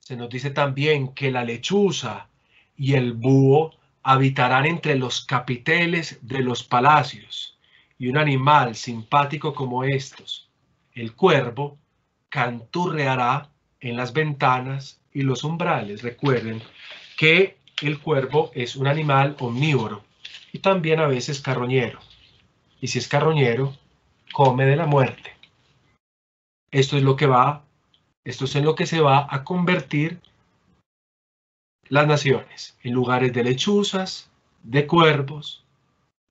Se nos dice también que la lechuza y el búho habitarán entre los capiteles de los palacios, y un animal simpático como estos, el cuervo, canturreará en las ventanas y los umbrales. Recuerden que el cuervo es un animal omnívoro y también a veces carroñero. Y si es carroñero, come de la muerte. Esto es en lo que se va a convertir las naciones, en lugares de lechuzas, de cuervos,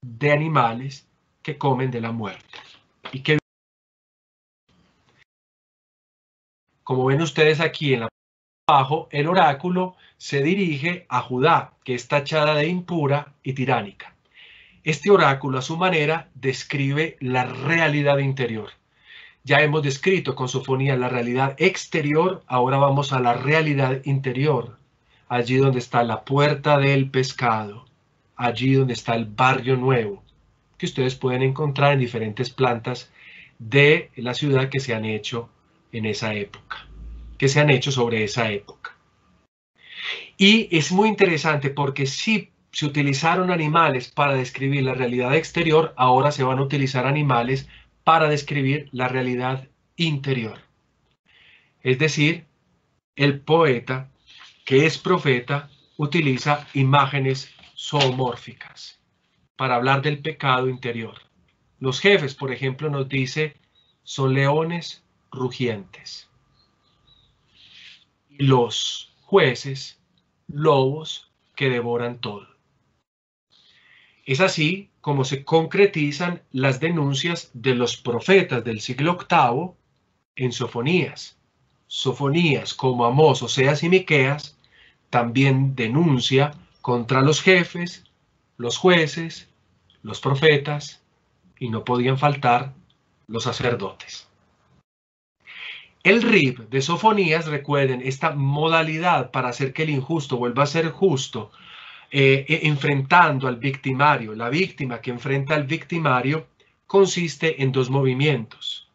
de animales que comen de la muerte. Y que, como ven ustedes aquí en la abajo, el oráculo se dirige a Judá, que es tachada de impura y tiránica. Este oráculo, a su manera, describe la realidad interior. Ya hemos descrito con Sofonías la realidad exterior, ahora vamos a la realidad interior. Allí donde está la puerta del pescado, allí donde está el barrio nuevo, que ustedes pueden encontrar en diferentes plantas de la ciudad que se han hecho en esa época, que se han hecho sobre esa época. Y es muy interesante porque si se utilizaron animales para describir la realidad exterior, ahora se van a utilizar animales para describir la realidad interior. Es decir, el poeta, que es profeta, utiliza imágenes zoomórficas para hablar del pecado interior. Los jefes, por ejemplo, nos dice, son leones rugientes. Y los jueces, lobos que devoran todo. Es así como se concretizan las denuncias de los profetas del siglo VIII en Sofonías. Sofonías, como Amós, Oseas y Miqueas, también denuncia contra los jefes, los jueces, los profetas, y no podían faltar los sacerdotes. El RIB de Sofonías, recuerden, esta modalidad para hacer que el injusto vuelva a ser justo, enfrentando al victimario, la víctima que enfrenta al victimario, consiste en dos movimientos.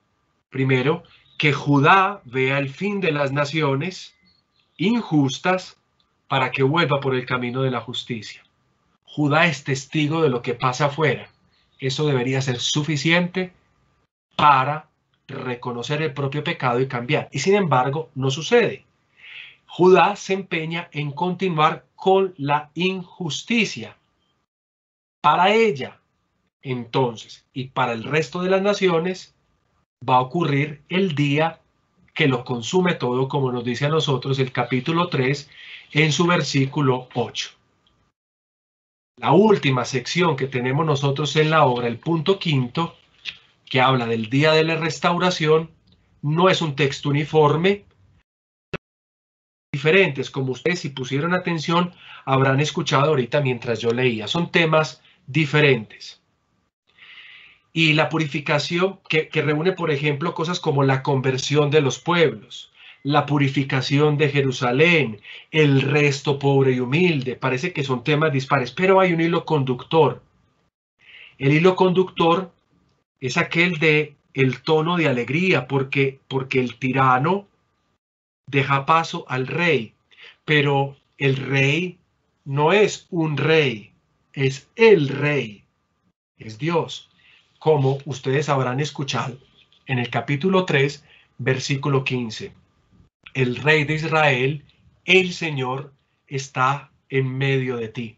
Primero, que Judá vea el fin de las naciones injustas para que vuelva por el camino de la justicia. Judá es testigo de lo que pasa afuera. Eso debería ser suficiente para reconocer el propio pecado y cambiar. Y sin embargo, no sucede. Judá se empeña en continuar con la injusticia. Para ella, entonces, y para el resto de las naciones, va a ocurrir el día que lo consume todo, como nos dice a nosotros el capítulo 3 en su versículo 8. La última sección que tenemos nosotros en la obra, el punto quinto, que habla del día de la restauración, no es un texto uniforme, diferentes, como ustedes si pusieron atención habrán escuchado ahorita mientras yo leía, son temas diferentes. Y la purificación que reúne, por ejemplo, cosas como la conversión de los pueblos, la purificación de Jerusalén, el resto pobre y humilde, parece que son temas dispares, pero hay un hilo conductor. El hilo conductor es aquel de el tono de alegría, porque el tirano deja paso al rey, pero el rey no es un rey, es el Rey, es Dios, como ustedes habrán escuchado en el capítulo 3, versículo 15. El Rey de Israel, el Señor, está en medio de ti.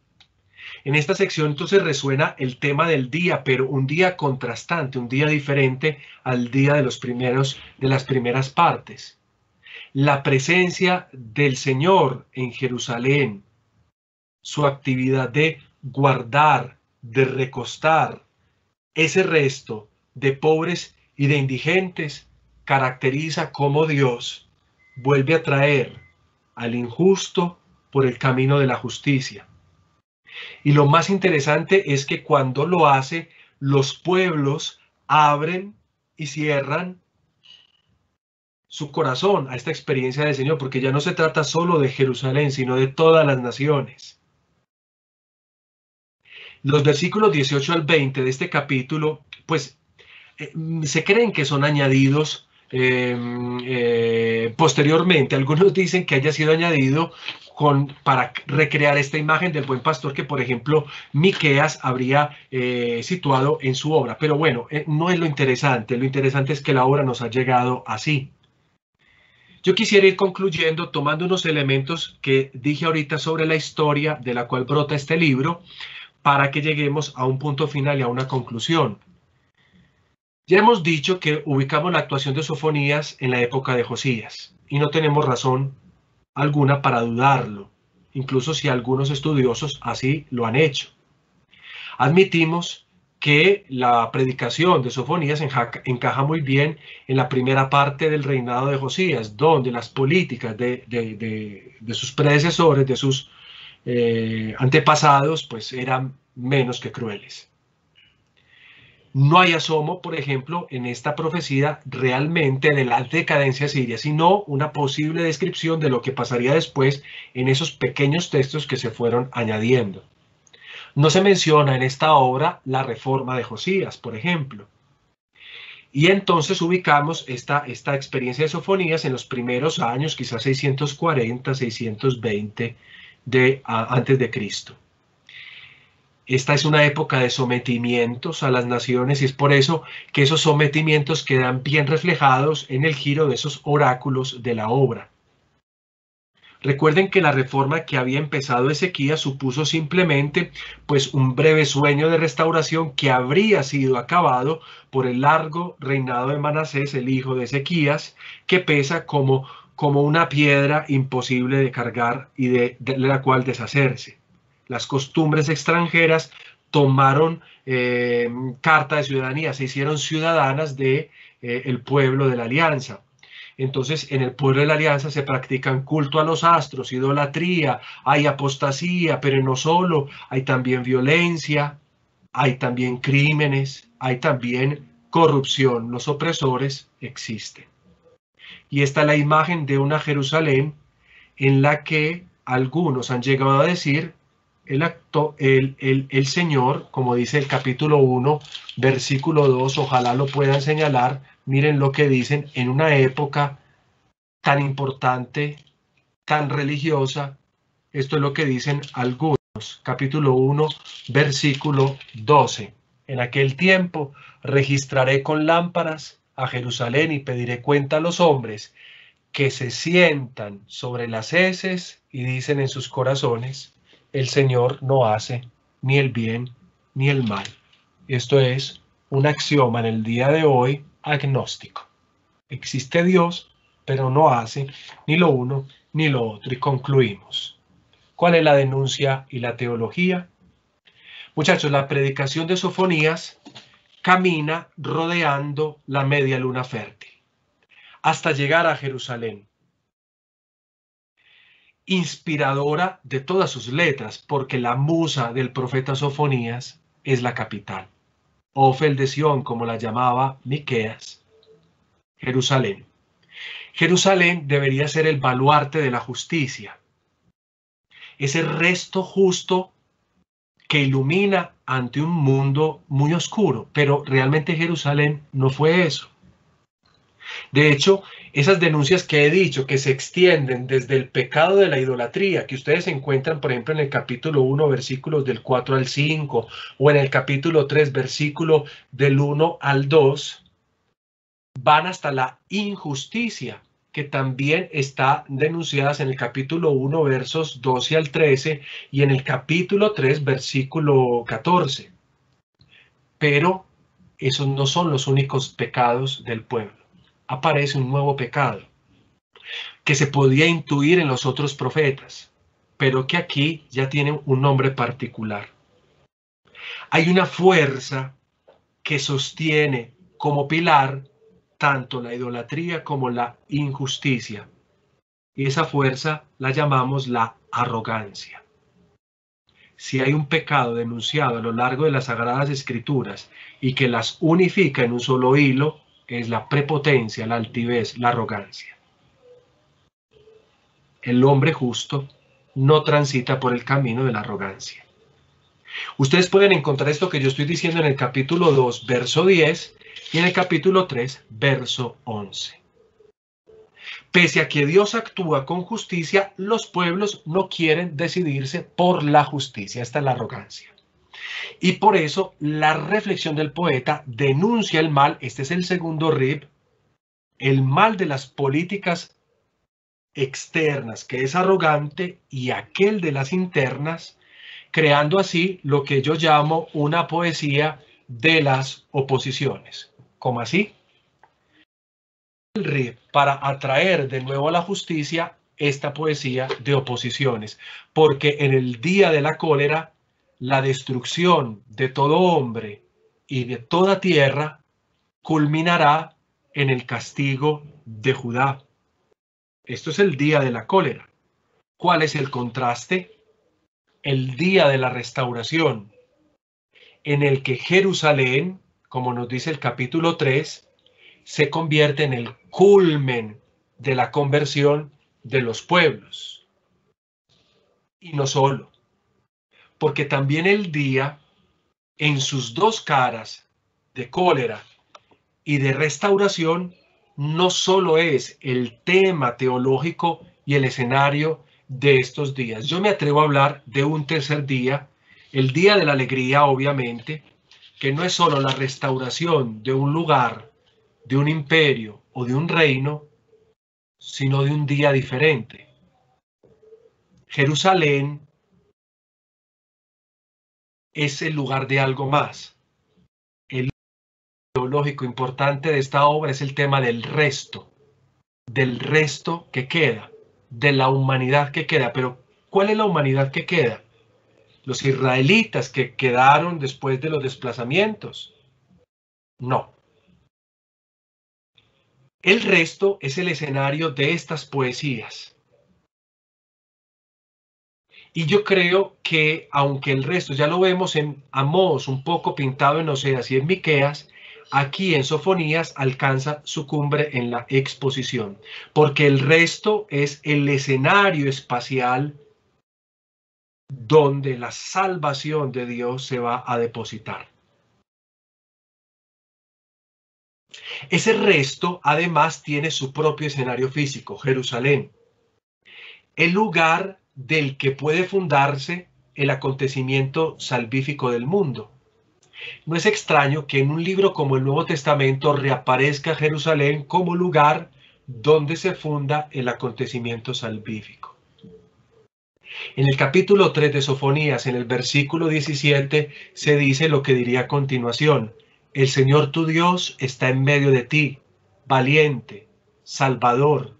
En esta sección entonces resuena el tema del día, pero un día contrastante, un día diferente al día de las primeras partes. La presencia del Señor en Jerusalén, su actividad de guardar, de recostar ese resto de pobres y de indigentes, caracteriza cómo Dios vuelve a traer al injusto por el camino de la justicia. Y lo más interesante es que cuando lo hace, los pueblos abren y cierran su corazón a esta experiencia del Señor, porque ya no se trata solo de Jerusalén, sino de todas las naciones. Los versículos 18 al 20 de este capítulo, pues se creen que son añadidos posteriormente. Algunos dicen que haya sido añadido para recrear esta imagen del buen pastor que, por ejemplo, Miqueas habría situado en su obra. Pero bueno, no es lo interesante es que la obra nos ha llegado así. Yo quisiera ir concluyendo tomando unos elementos que dije ahorita sobre la historia de la cual brota este libro, para que lleguemos a un punto final y a una conclusión. Ya hemos dicho que ubicamos la actuación de Sofonías en la época de Josías, y no tenemos razón alguna para dudarlo, incluso si algunos estudiosos así lo han hecho. Admitimos que la predicación de Sofonías encaja muy bien en la primera parte del reinado de Josías, donde las políticas de sus predecesores, de sus antepasados, pues eran menos que crueles. No hay asomo, por ejemplo, en esta profecía realmente de la decadencia siria, sino una posible descripción de lo que pasaría después en esos pequeños textos que se fueron añadiendo. No se menciona en esta obra la reforma de Josías, por ejemplo. Y entonces ubicamos esta experiencia de Sofonías en los primeros años, quizás 640, 620 antes de Cristo. Esta es una época de sometimientos a las naciones y es por eso que esos sometimientos quedan bien reflejados en el giro de esos oráculos de la obra. Recuerden que la reforma que había empezado Ezequías supuso simplemente pues un breve sueño de restauración que habría sido acabado por el largo reinado de Manasés, el hijo de Ezequías, que pesa como una piedra imposible de cargar y de la cual deshacerse. Las costumbres extranjeras tomaron carta de ciudadanía, se hicieron ciudadanas del pueblo de la alianza. Entonces, en el pueblo de la alianza se practican culto a los astros, idolatría, hay apostasía, pero no solo, hay también violencia, hay también crímenes, hay también corrupción. Los opresores existen. Y esta es la imagen de una Jerusalén en la que algunos han llegado a decir el Señor, como dice el capítulo 1, versículo 2, ojalá lo puedan señalar, miren lo que dicen, en una época tan importante, tan religiosa, esto es lo que dicen algunos, capítulo 1, versículo 12. En aquel tiempo registraré con lámparas a Jerusalén y pediré cuenta a los hombres que se sientan sobre las heces y dicen en sus corazones, el Señor no hace ni el bien ni el mal. Esto es un axioma en el día de hoy agnóstico. Existe Dios, pero no hace ni lo uno ni lo otro. Y concluimos. ¿Cuál es la denuncia y la teología? Muchachos, la predicación de Sofonías camina rodeando la media luna fértil hasta llegar a Jerusalén. Inspiradora de todas sus letras, porque la musa del profeta Sofonías es la capital. Ofel de Sión, como la llamaba Miqueas, Jerusalén. Jerusalén debería ser el baluarte de la justicia, ese resto justo que ilumina ante un mundo muy oscuro, pero realmente Jerusalén no fue eso. De hecho, esas denuncias que he dicho, que se extienden desde el pecado de la idolatría, que ustedes encuentran, por ejemplo, en el capítulo 1, versículos del 4 al 5, o en el capítulo 3, versículo del 1 al 2, van hasta la injusticia, que también está denunciada en el capítulo 1, versos 12 al 13, y en el capítulo 3, versículo 14. Pero esos no son los únicos pecados del pueblo. Aparece un nuevo pecado que se podía intuir en los otros profetas, pero que aquí ya tiene un nombre particular. Hay una fuerza que sostiene como pilar tanto la idolatría como la injusticia, y esa fuerza la llamamos la arrogancia. Si hay un pecado denunciado a lo largo de las Sagradas Escrituras y que las unifica en un solo hilo, es la prepotencia, la altivez, la arrogancia. El hombre justo no transita por el camino de la arrogancia. Ustedes pueden encontrar esto que yo estoy diciendo en el capítulo 2, verso 10, y en el capítulo 3, verso 11. Pese a que Dios actúa con justicia, los pueblos no quieren decidirse por la justicia. Esta es la arrogancia. Y por eso la reflexión del poeta denuncia el mal, este es el segundo rib, el mal de las políticas externas, que es arrogante, y aquel de las internas, creando así lo que yo llamo una poesía de las oposiciones. ¿Cómo así? El rib para atraer de nuevo a la justicia esta poesía de oposiciones, porque en el día de la cólera, la destrucción de todo hombre y de toda tierra culminará en el castigo de Judá. Esto es el día de la cólera. ¿Cuál es el contraste? El día de la restauración, en el que Jerusalén, como nos dice el capítulo 3, se convierte en el culmen de la conversión de los pueblos. Y no solo, porque también el día, en sus dos caras, de cólera y de restauración, no solo es el tema teológico y el escenario de estos días. Yo me atrevo a hablar de un tercer día, el día de la alegría, obviamente, que no es solo la restauración de un lugar, de un imperio o de un reino, sino de un día diferente. Jerusalén es el lugar de algo más. El teológico importante de esta obra es el tema del resto que queda, de la humanidad que queda. Pero ¿cuál es la humanidad que queda? Los israelitas que quedaron después de los desplazamientos. No. El resto es el escenario de estas poesías. Y yo creo que, aunque el resto ya lo vemos en Amós, un poco pintado en Oseas y en Miqueas, aquí en Sofonías alcanza su cumbre en la exposición, porque el resto es el escenario espacial donde la salvación de Dios se va a depositar. Ese resto además tiene su propio escenario físico, Jerusalén, el lugar del que puede fundarse el acontecimiento salvífico del mundo. No es extraño que en un libro como el Nuevo Testamento reaparezca Jerusalén como lugar donde se funda el acontecimiento salvífico. En el capítulo 3 de Sofonías, en el versículo 17, se dice lo que diría a continuación: el Señor tu Dios está en medio de ti, valiente, salvador,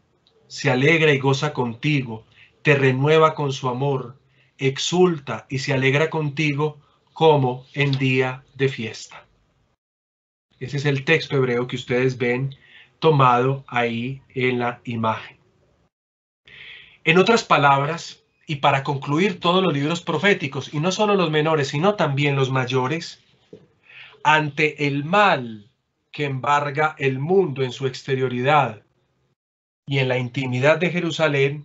se alegra y goza contigo, te renueva con su amor, exulta y se alegra contigo como en día de fiesta. Ese es el texto hebreo que ustedes ven tomado ahí en la imagen. En otras palabras, y para concluir todos los libros proféticos, y no solo los menores, sino también los mayores, ante el mal que embarga el mundo en su exterioridad y en la intimidad de Jerusalén,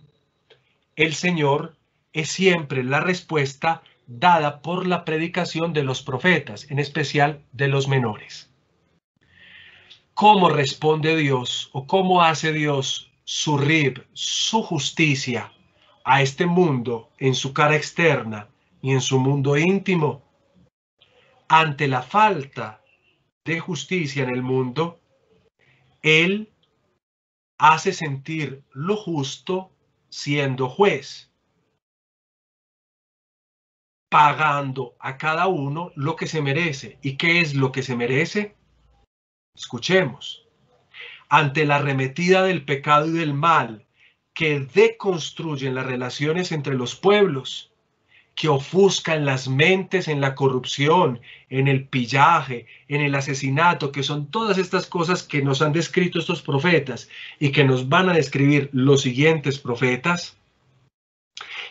el Señor es siempre la respuesta dada por la predicación de los profetas, en especial de los menores. cómo responde Dios o cómo hace Dios su rib, su justicia a este mundo en su cara externa y en su mundo íntimo. Ante la falta de justicia en el mundo, Él hace sentir lo justo siendo juez, pagando a cada uno lo que se merece. ¿Y qué es lo que se merece? Escuchemos. Ante la arremetida del pecado y del mal que deconstruyen las relaciones entre los pueblos, que ofuscan las mentes en la corrupción, en el pillaje, en el asesinato, que son todas estas cosas que nos han descrito estos profetas y que nos van a describir los siguientes profetas,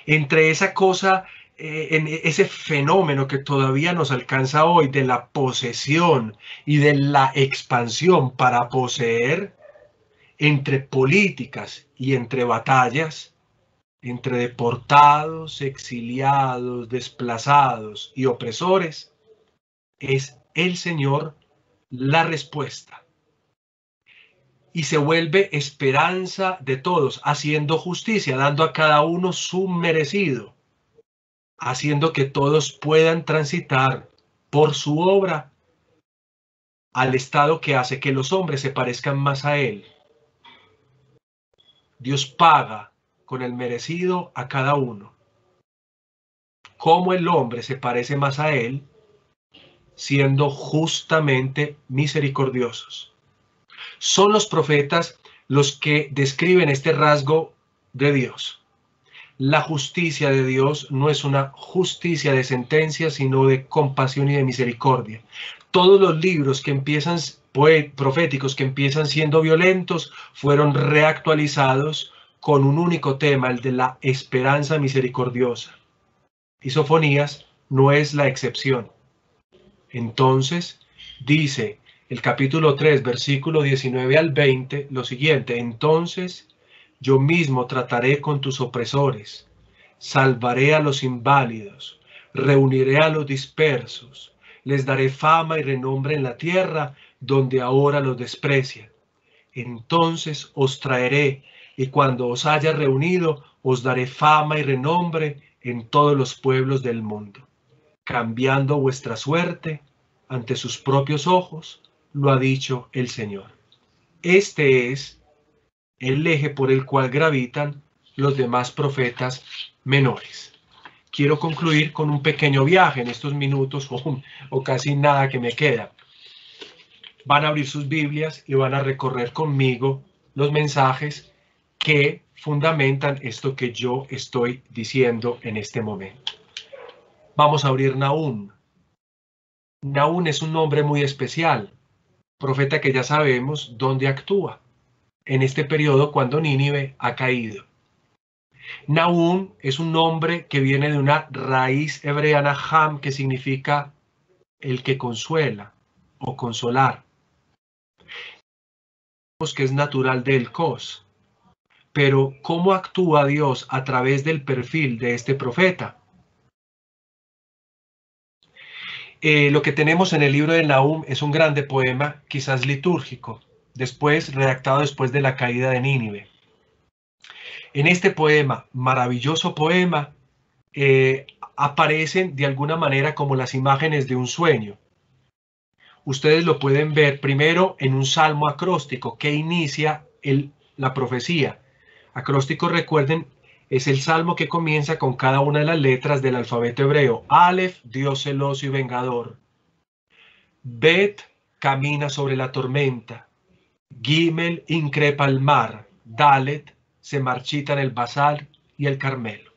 entre esa cosa, en ese fenómeno que todavía nos alcanza hoy de la posesión y de la expansión para poseer, entre políticas y entre batallas, entre deportados, exiliados, desplazados y opresores, es el Señor la respuesta. Y se vuelve esperanza de todos, haciendo justicia, dando a cada uno su merecido, haciendo que todos puedan transitar por su obra al estado que hace que los hombres se parezcan más a Él. Dios paga con el merecido a cada uno. Cómo el hombre se parece más a Él, siendo justamente misericordiosos. Son los profetas los que describen este rasgo de Dios. La justicia de Dios no es una justicia de sentencia, sino de compasión y de misericordia. Todos los libros que empiezan proféticos que empiezan siendo violentos fueron reactualizados con un único tema, el de la esperanza misericordiosa. Y Sofonías no es la excepción. Entonces, dice el capítulo 3, versículo 19 al 20, lo siguiente: entonces yo mismo trataré con tus opresores, salvaré a los inválidos, reuniré a los dispersos, les daré fama y renombre en la tierra donde ahora los desprecian. Entonces os traeré, y cuando os haya reunido, os daré fama y renombre en todos los pueblos del mundo, cambiando vuestra suerte ante sus propios ojos, lo ha dicho el Señor. Este es el eje por el cual gravitan los demás profetas menores. Quiero concluir con un pequeño viaje en estos minutos o casi nada que me queda. Van a abrir sus Biblias y van a recorrer conmigo los mensajes que fundamentan esto que yo estoy diciendo en este momento. Vamos a abrir Nahum. Nahum es un nombre muy especial, profeta que ya sabemos dónde actúa, en este periodo cuando Nínive ha caído. Nahum es un nombre que viene de una raíz hebrea Naham, que significa el que consuela o consolar. Que es natural del Cos. Pero ¿cómo actúa Dios a través del perfil de este profeta? Lo que tenemos en el libro de Nahum es un grande poema, quizás litúrgico, redactado después de la caída de Nínive. En este poema, maravilloso poema, aparecen de alguna manera como las imágenes de un sueño. Ustedes lo pueden ver primero en un salmo acróstico que inicia la profecía. Acróstico, recuerden, es el salmo que comienza con cada una de las letras del alfabeto hebreo. Aleph, Dios celoso y vengador. Bet, camina sobre la tormenta. Gimel, increpa el mar. Dalet, se marchitan el Basar y el Carmelo.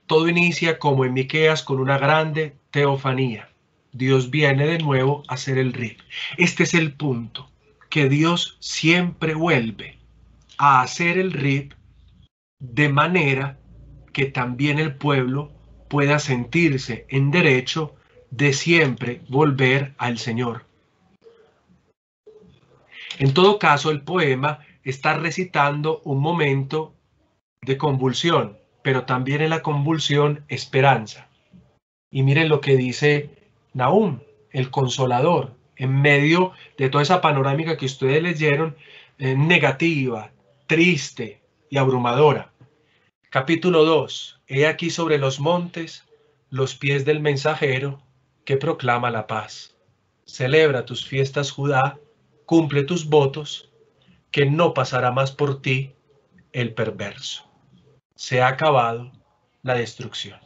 Todo inicia como en Miqueas con una grande teofanía. Dios viene de nuevo a hacer el rib. Este es el punto, que Dios siempre vuelve a hacer el rib de manera que también el pueblo pueda sentirse en derecho de siempre volver al Señor. En todo caso, el poema está recitando un momento de convulsión, pero también en la convulsión esperanza. Y miren lo que dice Nahum, el consolador, en medio de toda esa panorámica que ustedes leyeron, negativa, triste y abrumadora. Capítulo 2. He aquí sobre los montes los pies del mensajero que proclama la paz. Celebra tus fiestas, Judá, cumple tus votos, que no pasará más por ti el perverso. Se ha acabado la destrucción.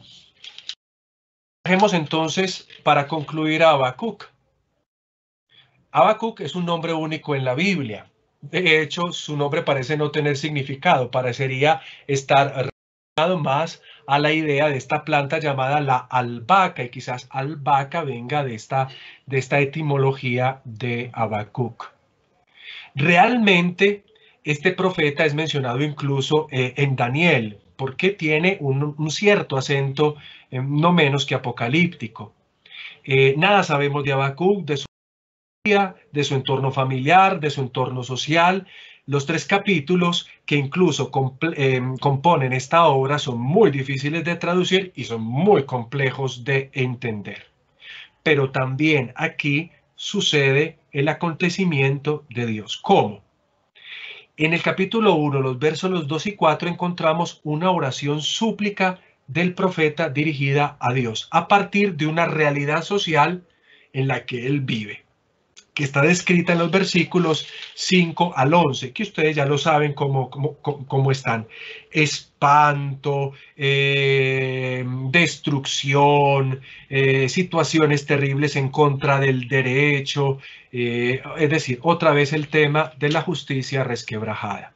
Dejemos entonces para concluir a Habacuc. Habacuc es un nombre único en la Biblia. De hecho, su nombre parece no tener significado, parecería estar relacionado más a la idea de esta planta llamada la albahaca, y quizás albahaca venga de esta etimología de Habacuc. Realmente, este profeta es mencionado incluso en Daniel, porque tiene un cierto acento no menos que apocalíptico. Nada sabemos de Habacuc, de su entorno familiar, de su entorno social. Los 3 capítulos que incluso componen esta obra son muy difíciles de traducir y son muy complejos de entender. Pero también aquí sucede el acontecimiento de Dios. ¿Cómo? En el capítulo 1, los versos 2 y 4, encontramos una oración súplica del profeta dirigida a Dios a partir de una realidad social en la que él vive, que está descrita en los versículos 5 al 11, que ustedes ya lo saben cómo están. Espanto, destrucción, situaciones terribles en contra del derecho, es decir, otra vez el tema de la justicia resquebrajada.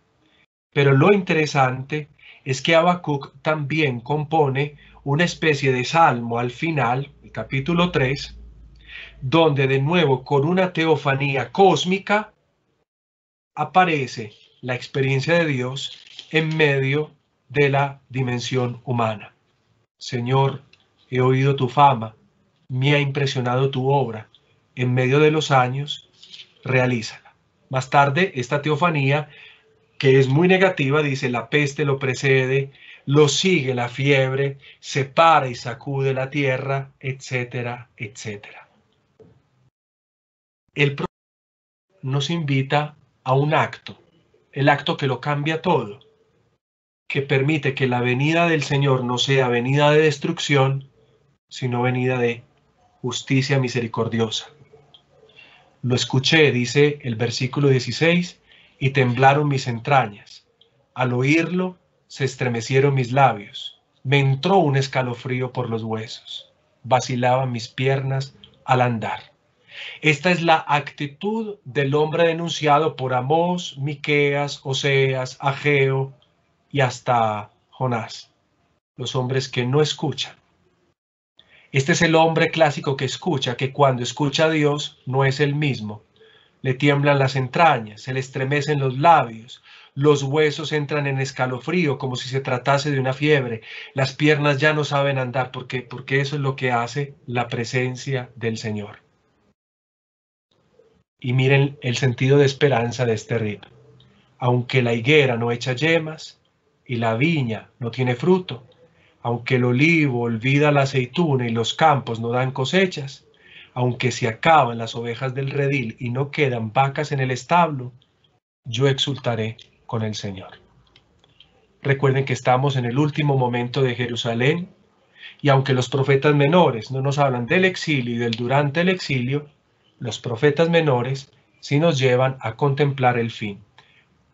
Pero lo interesante es que Habacuc también compone una especie de salmo al final, el capítulo 3, donde de nuevo con una teofanía cósmica aparece la experiencia de Dios en medio de la dimensión humana. Señor, he oído tu fama, me ha impresionado tu obra, en medio de los años, realízala. Más tarde, esta teofanía, que es muy negativa, dice: la peste lo precede, lo sigue la fiebre, se para y sacude la tierra, etcétera, etcétera. El profeta nos invita a un acto, el acto que lo cambia todo, que permite que la venida del Señor no sea venida de destrucción, sino venida de justicia misericordiosa. Lo escuché, dice el versículo 16, y temblaron mis entrañas. Al oírlo, se estremecieron mis labios. Me entró un escalofrío por los huesos. Vacilaban mis piernas al andar. Esta es la actitud del hombre denunciado por Amós, Miqueas, Oseas, Ageo y hasta Jonás. Los hombres que no escuchan. Este es el hombre clásico que escucha, que cuando escucha a Dios no es el mismo. Le tiemblan las entrañas, se le estremecen los labios, los huesos entran en escalofrío como si se tratase de una fiebre, las piernas ya no saben andar, porque eso es lo que hace la presencia del Señor. Y miren el sentido de esperanza de este ritmo. Aunque la higuera no echa yemas y la viña no tiene fruto, aunque el olivo olvida la aceituna y los campos no dan cosechas, aunque se acaban las ovejas del redil y no quedan vacas en el establo, yo exultaré con el Señor. Recuerden que estamos en el último momento de Jerusalén, y aunque los profetas menores no nos hablan del exilio y del durante el exilio, los profetas menores sí nos llevan a contemplar el fin.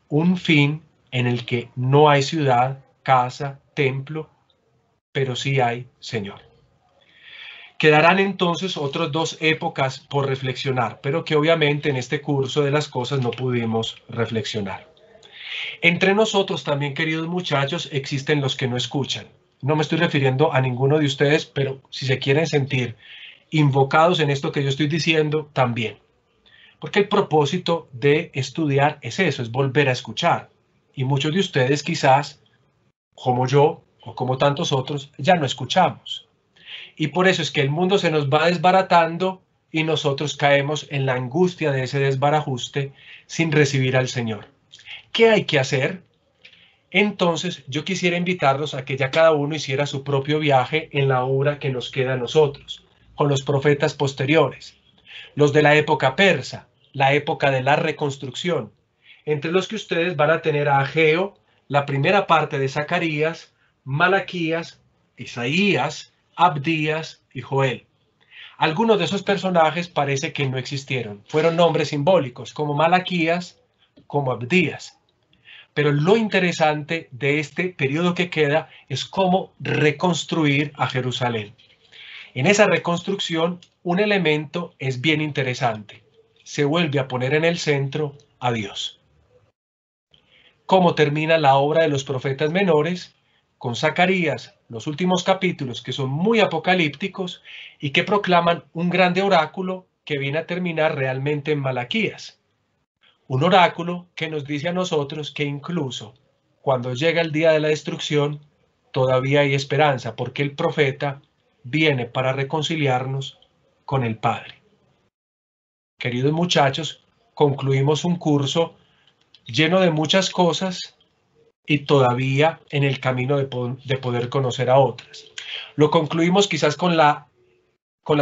Un fin en el que no hay ciudad, casa, templo, pero sí hay Señor. Quedarán entonces otras 2 épocas por reflexionar, pero que obviamente en este curso de las cosas no pudimos reflexionar. Entre nosotros también, queridos muchachos, existen los que no escuchan. No me estoy refiriendo a ninguno de ustedes, pero si se quieren sentir invocados en esto que yo estoy diciendo, también. Porque el propósito de estudiar es eso, es volver a escuchar. Y muchos de ustedes quizás, como yo, o como tantos otros, ya no escuchamos. Y por eso es que el mundo se nos va desbaratando y nosotros caemos en la angustia de ese desbarajuste sin recibir al Señor. ¿Qué hay que hacer? Entonces yo quisiera invitarlos a que ya cada uno hiciera su propio viaje en la obra que nos queda a nosotros, con los profetas posteriores. Los de la época persa, la época de la reconstrucción, entre los que ustedes van a tener a Ageo, la primera parte de Zacarías, Malaquías, Isaías, Abdías y Joel. Algunos de esos personajes parece que no existieron, fueron nombres simbólicos, como Malaquías, como Abdías. Pero lo interesante de este periodo que queda es cómo reconstruir a Jerusalén. En esa reconstrucción, un elemento es bien interesante. Se vuelve a poner en el centro a Dios. ¿Cómo termina la obra de los profetas menores? Con Zacarías, los últimos capítulos que son muy apocalípticos y que proclaman un grande oráculo que viene a terminar realmente en Malaquías. Un oráculo que nos dice a nosotros que incluso cuando llega el día de la destrucción, todavía hay esperanza, porque el profeta viene para reconciliarnos con el Padre. Queridos muchachos, concluimos un curso lleno de muchas cosas y todavía en el camino de poder conocer a otras. Lo concluimos quizás con la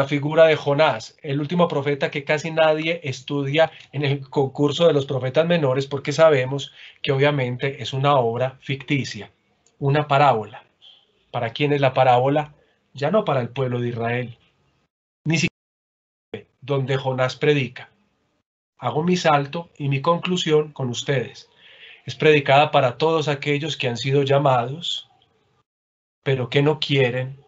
figura de Jonás, el último profeta que casi nadie estudia en el concurso de los profetas menores, porque sabemos que obviamente es una obra ficticia, una parábola. ¿Para quién es la parábola? Ya no para el pueblo de Israel, ni siquiera donde Jonás predica. Hago mi salto y mi conclusión con ustedes. Es predicada para todos aquellos que han sido llamados, pero que no quieren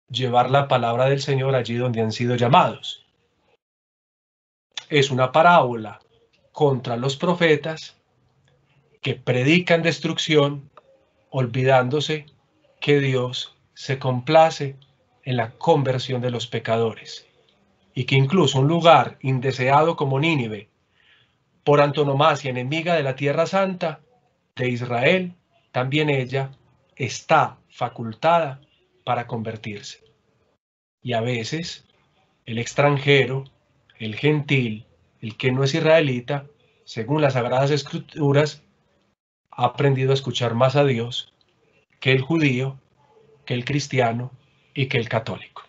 llevar la palabra del Señor allí donde han sido llamados. Es una parábola contra los profetas que predican destrucción, olvidándose que Dios se complace en la conversión de los pecadores, y que incluso un lugar indeseado como Nínive, por antonomasia enemiga de la tierra santa de Israel, también ella está facultada para convertirse. Y a veces el extranjero, el gentil, el que no es israelita, según las Sagradas Escrituras, ha aprendido a escuchar más a Dios que el judío, que el cristiano y que el católico.